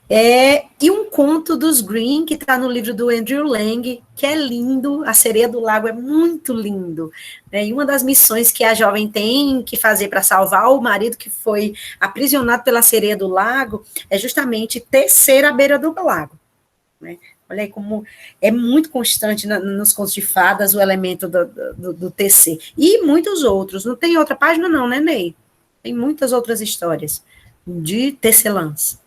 E um conto dos Grimm, que está no livro do Andrew Lang, que é lindo, A Sereia do Lago é muito lindo, né? E uma das missões que a jovem tem que fazer para salvar o marido que foi aprisionado pela sereia do lago é justamente tecer à beira do lago, né? Olha aí como é muito constante nos contos de fadas o elemento do tecer. E muitos outros. Não tem outra página não, né, Ney? Tem muitas outras histórias de tecelãs.